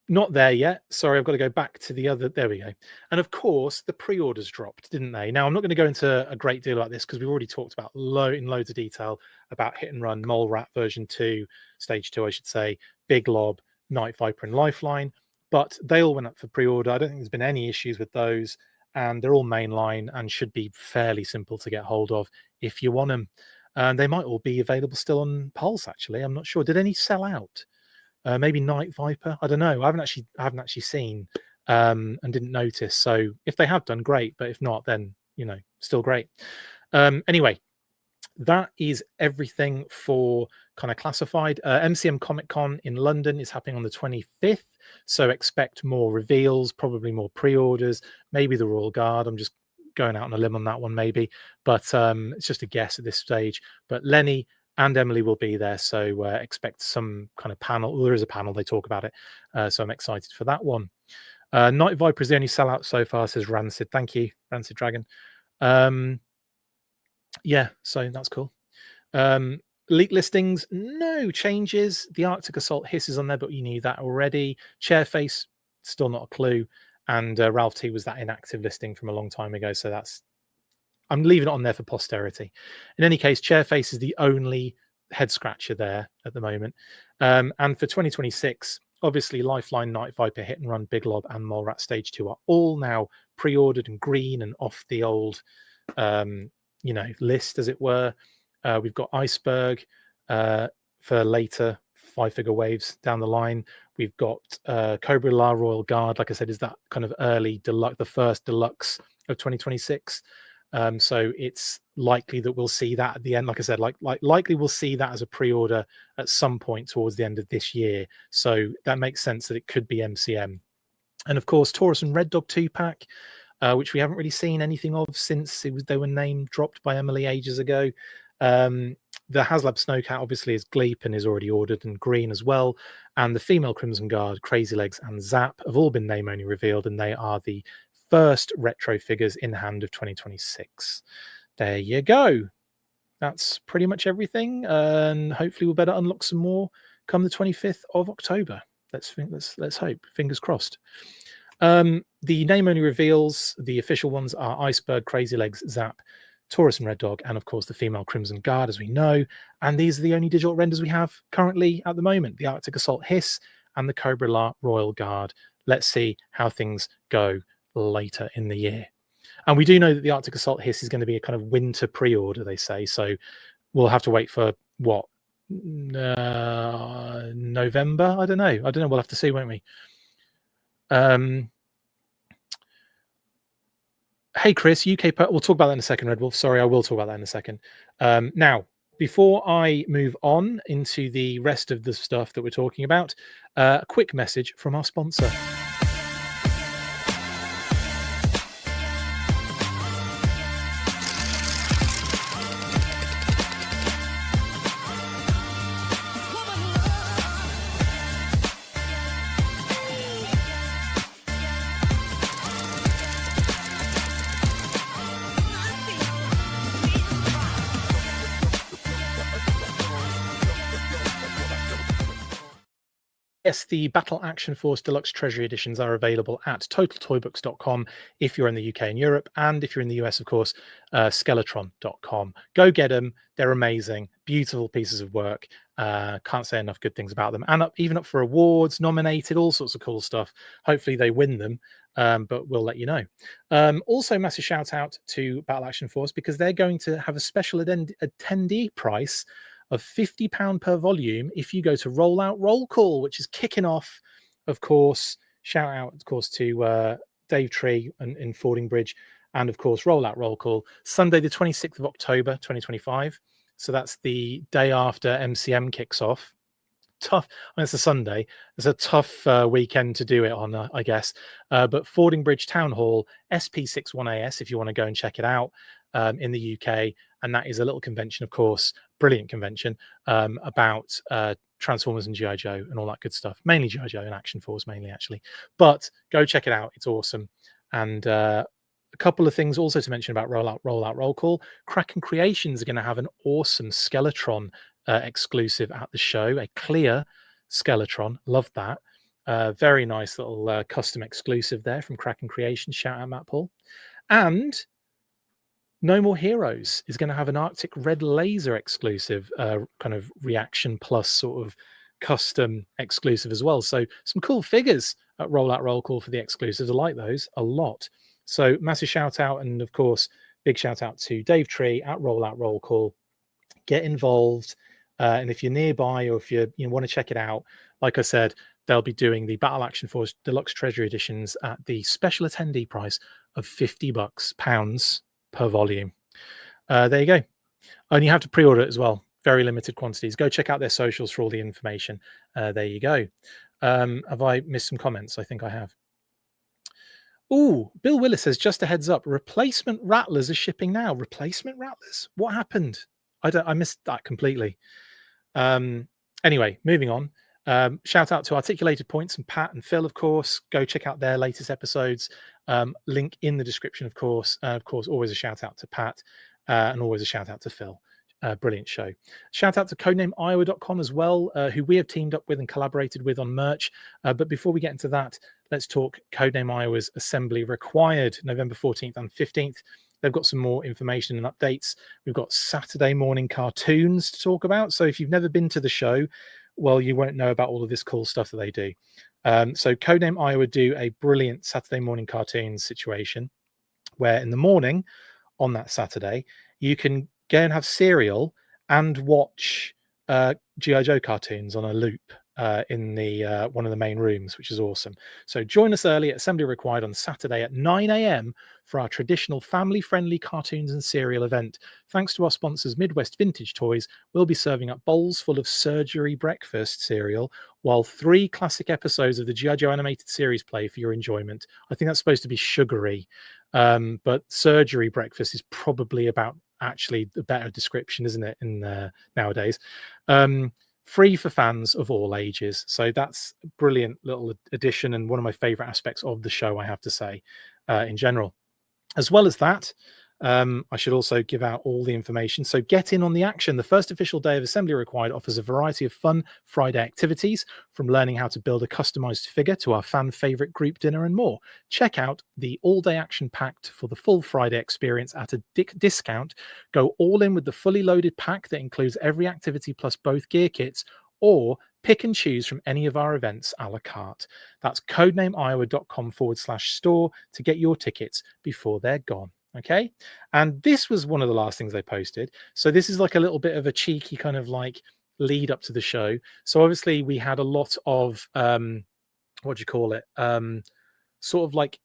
Not there yet. Sorry, I've got to go back to the other. There we go. And of course, the pre-orders dropped, didn't they? Now, I'm not going to go into a great deal about this because we've already talked about in loads of detail about Hit and Run, Mole Rat version 2, stage 2, I should say, Big Lob, Night Viper, and Lifeline. But they all went up for pre-order. I don't think there's been any issues with those. And they're all mainline and should be fairly simple to get hold of if you want them. And they might all be available still on Pulse, actually. I'm not sure. Did any sell out? Maybe Night Viper. I don't know. I haven't actually seen and didn't notice. So if they have done, great. But if not, then still great. Anyway, that is everything for kind of classified. MCM Comic Con in London is happening on the 25th. So expect more reveals, probably more pre-orders, maybe the Royal Guard. I'm just going out on a limb on that one, maybe. But it's just a guess at this stage. But Lenny and Emily will be there, so expect some kind of panel. There is a panel, they talk about it, so I'm excited for that one. Night Viper is the only sellout so far, says Rancid. Thank you, Rancid Dragon. Yeah, so that's cool. Leak listings, no changes. The Arctic Assault Hiss is on there, but you knew that already. Chairface, still not a clue. And Ralph T was that inactive listing from a long time ago, so I'm leaving it on there for posterity. In any case, Chairface is the only head scratcher there at the moment. And for 2026, obviously Lifeline, Night Viper, Hit and Run, Big Lob, and Mole Rat Stage 2 are all now pre-ordered and green and off the old, list, as it were. We've got Iceberg for later 5-figure waves down the line. We've got Cobra La Royal Guard, like I said, is that kind of early deluxe, the first deluxe of 2026. So it's likely that we'll see that at the end. Like I said, likely we'll see that as a pre-order at some point towards the end of this year. So that makes sense that it could be MCM. And of course, Taurus and Red Dog 2-pack, which we haven't really seen anything of since they were name dropped by Emily ages ago. The HasLab Snowcat obviously is Gleep and is already ordered, and green as well. And the female Crimson Guard, Crazy Legs and Zap have all been name only revealed, and they are the first retro figures in hand of 2026. There you go. That's pretty much everything, and hopefully we'll better unlock some more come the 25th of October. Let's hope. Fingers crossed. The name only reveals, the official ones are Iceberg, Crazy Legs, Zap, Taurus and Red Dog, and of course the female Crimson Guard, as we know. And these are the only digital renders we have currently at the moment: the Arctic Assault Hiss and the Cobra La Royal Guard. Let's see how things go later in the year. And we do know that the Arctic Assault Hiss is going to be a kind of winter pre-order, they say. So we'll have to wait for what? November? I don't know. We'll have to see, won't we? Hey, Chris, UK. We'll talk about that in a second, Red Wolf. Sorry, I will talk about that in a second. Now, before I move on into the rest of the stuff that we're talking about, a quick message from our sponsor. Yes, the Battle Action Force Deluxe Treasury Editions are available at totaltoybooks.com if you're in the UK and Europe, and if you're in the US, of course, skeletron.com. Go get them. They're amazing, beautiful pieces of work. Can't say enough good things about them. And even up for awards, nominated, all sorts of cool stuff. Hopefully they win them, but we'll let you know. Also, massive shout out to Battle Action Force, because they're going to have a special attendee price of £50 per volume if you go to Rollout Roll Call, which is kicking off, of course. Shout out, of course, to Dave Tree in Fordingbridge, and of course Rollout Roll Call, Sunday the 26th of October 2025. So that's the day after MCM kicks off. Tough. I mean, it's a Sunday. It's a tough weekend to do it on, I guess. But Fordingbridge Town Hall, SP61AS, if you want to go and check it out, in the UK. And that is a little convention, of course, brilliant convention, about Transformers and G.I. Joe and all that good stuff. Mainly G.I. Joe and Action Force, mainly, actually. But go check it out. It's awesome. And a couple of things also to mention about Rollout Roll Call. Kraken Creations are going to have an awesome Skeletron exclusive at the show, a clear Skeletron. Love that. Very nice little custom exclusive there from Kraken Creations. Shout out Matt Paul. And No More Heroes is going to have an Arctic Red Laser exclusive, kind of reaction plus sort of custom exclusive as well. So some cool figures at Rollout Roll Call for the exclusives. I like those a lot. So massive shout out, and of course, big shout out to Dave Tree at Rollout Roll Call. Get involved. And if you're nearby, or if you want to check it out, like I said, they'll be doing the Battle Action Force Deluxe Treasury Editions at the special attendee price of £50 per volume. There you go. And you have to pre-order it as well. Very limited quantities. Go check out their socials for all the information. There you go. Have I missed some comments? I think I have. Oh, Bill Willis says, just a heads up, replacement Rattlers are shipping now. Replacement Rattlers? What happened? I missed that completely. Anyway, moving on. Shout out to Articulated Points and Pat and Phil, of course. Go check out their latest episodes. Link in the description, of course. Of course, always a shout out to Pat, and always a shout out to Phil. Brilliant show. Shout out to codenameiowa.com as well, who we have teamed up with and collaborated with on merch. But before we get into that, let's talk Codename Iowa's Assembly Required, November 14th and 15th. They've got some more information and updates. We've got Saturday morning cartoons to talk about. So if you've never been to the show, well, you won't know about all of this cool stuff that they do. So Codename Iowa do a brilliant Saturday morning cartoons situation where in the morning on that Saturday, you can go and have cereal and watch GI Joe cartoons on a loop in the one of the main rooms, which is awesome. So join us early at Assembly Required on Saturday at 9 a.m. for our traditional family-friendly cartoons and cereal event. Thanks to our sponsors, Midwest Vintage Toys, we'll be serving up bowls full of surgery breakfast cereal, while 3 classic episodes of the GI Joe animated series play for your enjoyment. I think that's supposed to be sugary, but surgery breakfast is probably about actually a better description, isn't it, in nowadays. Free for fans of all ages. So that's a brilliant little addition and one of my favorite aspects of the show, I have to say, in general. As well as that, I should also give out all the information. So get in on the action. The first official day of Assembly Required offers a variety of fun Friday activities, from learning how to build a customized figure to our fan favorite group dinner and more. Check out the all-day action packed for the full Friday experience at a discount. Go all in with the fully loaded pack that includes every activity plus both gear kits, or pick and choose from any of our events a la carte. That's codenameiowa.com/store to get your tickets before they're gone. Okay. And this was one of the last things they posted. So this is like a little bit of a cheeky kind of like lead up to the show. So obviously we had a lot of what do you call it? Sort of like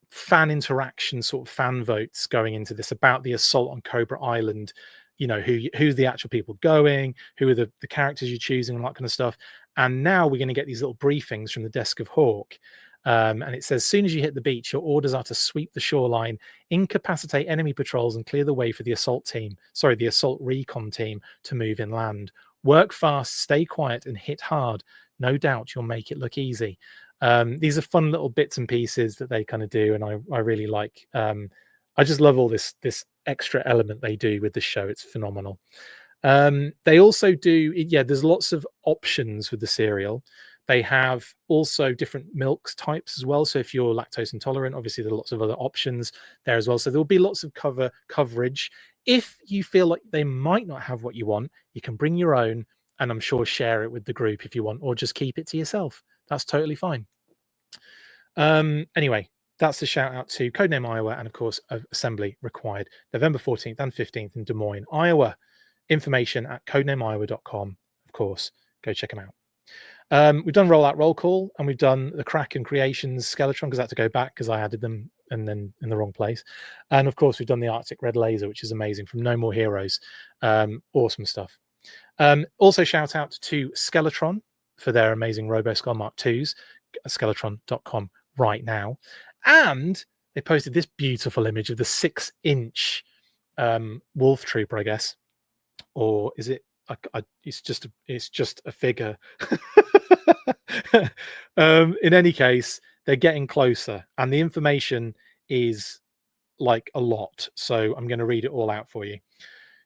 fan interaction, sort of fan votes going into this about the assault on Cobra Island. You know, who's the actual people going, who are the characters you're choosing, and that kind of stuff. And now we're going to get these little briefings from the desk of Hawk. And it says, as soon as you hit the beach, your orders are to sweep the shoreline, incapacitate enemy patrols, and clear the way for the assault recon team to move inland. Work fast, stay quiet, and hit hard. No doubt you'll make it look easy. These are fun little bits and pieces that they kind of do, and I really like. I just love all this extra element they do with the show. It's phenomenal. They also do, there's lots of options with the cereal. They have also different milk types as well. So if you're lactose intolerant, obviously there are lots of other options there as well. So there'll be lots of coverage. If you feel like they might not have what you want, you can bring your own, and I'm sure share it with the group if you want, or just keep it to yourself. That's totally fine. Anyway, that's the shout out to Codename Iowa, and of course Assembly Required, November 14th and 15th in Des Moines, Iowa. Information at codenameiowa.com. Of course, go check them out. We've done Rollout Roll Call, and we've done the Kraken Creations Skeletron, because I had to go back because I added them and then in the wrong place. And of course, we've done the Arctic Red Laser, which is amazing, from No More Heroes. Awesome stuff. Also, shout out to Skeletron for their amazing RoboSkull Mark IIs. Skeletron.com right now. And they posted this beautiful image of the 6-inch Wolf Trooper, I guess. Or is it? It's just a figure. In any case, they're getting closer, and the information is like a lot. So I'm going to read it all out for you.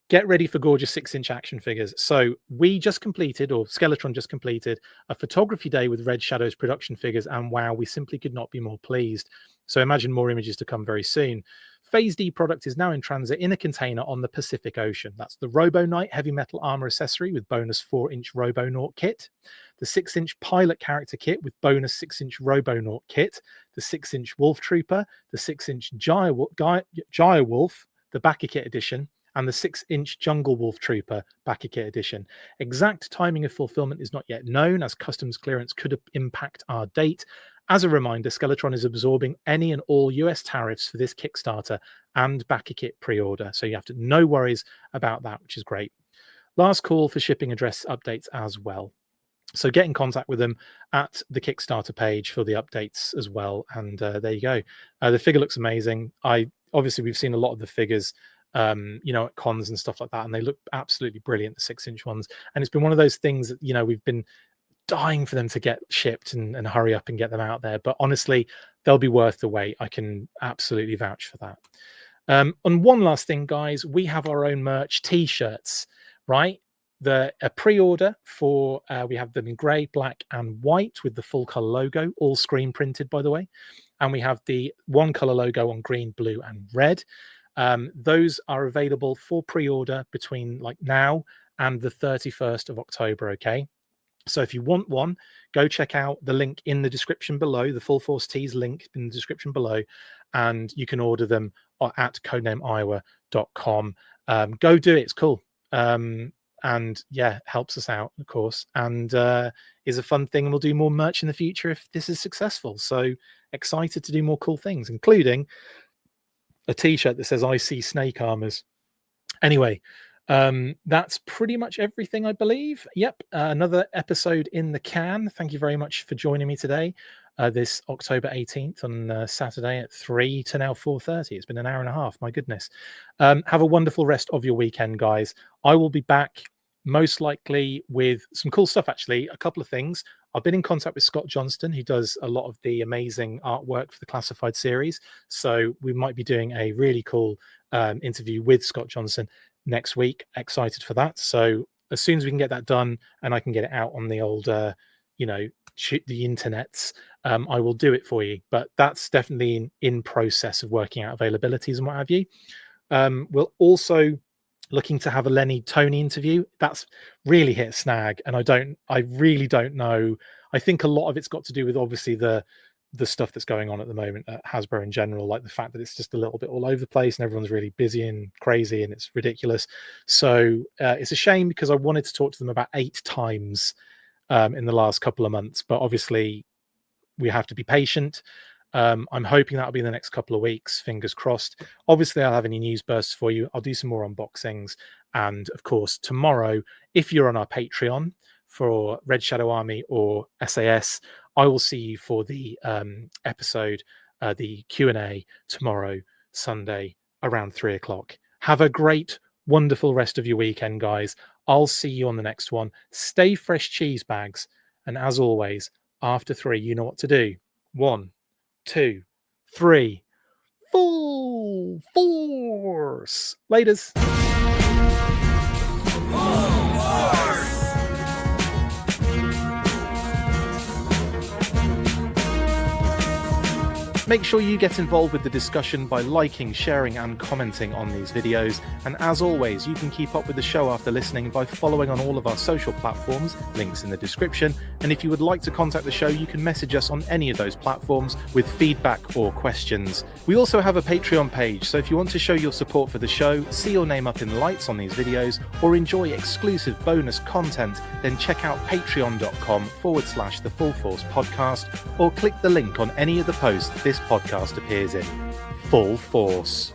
Get ready for gorgeous 6-inch action figures. So we just completed, or Skeletron just completed, a photography day with Red Shadows production figures, and wow, we simply could not be more pleased. So imagine more images to come very soon. Phase D product is now in transit in a container on the Pacific Ocean. That's the Robo Knight heavy metal armor accessory with bonus 4-inch Robonaut kit, the 6-inch pilot character kit with bonus 6-inch Robonaut kit, the 6-inch Wolf Trooper, the 6-inch Gyre Wolf, the Backer Kit edition, and the 6-inch Jungle Wolf Trooper Backer Kit edition. Exact timing of fulfillment is not yet known, as customs clearance could impact our date. As a reminder, Skeletron is absorbing any and all US tariffs for this Kickstarter and Backer Kit pre-order, so you have no worries about that, which is great. Last call for shipping address updates as well. So get in contact with them at the Kickstarter page for the updates as well. And there you go. The figure looks amazing. Obviously we've seen a lot of the figures at cons and stuff like that, and they look absolutely brilliant, the 6-inch ones. And it's been one of those things that we've been dying for them to get shipped and hurry up and get them out there, but honestly they'll be worth the wait. I can absolutely vouch for that. And one last thing, guys, we have our own merch, t-shirts, right? A pre-order for we have them in grey, black and white with the full color logo, all screen printed, by the way, and we have the one color logo on green, blue and red. Those are available for pre-order between like now and the 31st of October. Okay, so if you want one, go check out the link in the description below, the Full Force Tees link in the description below, and you can order them at codenameiowa.com. Go do it. It's cool. And and yeah, helps us out, of course, and is a fun thing. And we'll do more merch in the future if this is successful. So excited to do more cool things, including a t-shirt that says "I see snake armors." Anyway, that's pretty much everything, I believe. Yep, another episode in the can. Thank you very much for joining me today, this October 18th on Saturday at 3 to now 4:30. It's been an hour and a half. My goodness. Have a wonderful rest of your weekend, guys. I will be back most likely with some cool stuff, actually. A couple of things. I've been in contact with Scott Johnston, who does a lot of the amazing artwork for the Classified series. So we might be doing a really cool interview with Scott Johnston next week. Excited for that. So as soon as we can get that done and I can get it out on the old, the internets, I will do it for you. But that's definitely in process of working out availabilities and what have you. We'll also looking to have a Lenny Tony interview. That's really hit a snag, and I really don't know. I think a lot of it's got to do with obviously the stuff that's going on at the moment at Hasbro in general, like the fact that it's just a little bit all over the place and everyone's really busy and crazy and it's ridiculous. So it's a shame, because I wanted to talk to them about 8 times in the last couple of months, but obviously we have to be patient. I'm hoping that'll be in the next couple of weeks, fingers crossed. Obviously, I'll have any news bursts for you. I'll do some more unboxings. And of course, tomorrow, if you're on our Patreon for Red Shadow Army or SAS, I will see you for the episode, the Q&A tomorrow, Sunday, around 3 o'clock. Have a great, wonderful rest of your weekend, guys. I'll see you on the next one. Stay fresh, cheese bags. And as always, after 3, you know what to do. 1, 2, 3, full force. Laters. Make sure you get involved with the discussion by liking, sharing and commenting on these videos. And as always, you can keep up with the show after listening by following on all of our social platforms, links in the description. And if you would like to contact the show, you can message us on any of those platforms with feedback or questions. We also have a Patreon page, so if you want to show your support for the show, see your name up in lights on these videos, or enjoy exclusive bonus content, then check out patreon.com/The Full Force Podcast, or click the link on any of the posts this podcast appears in. Full force.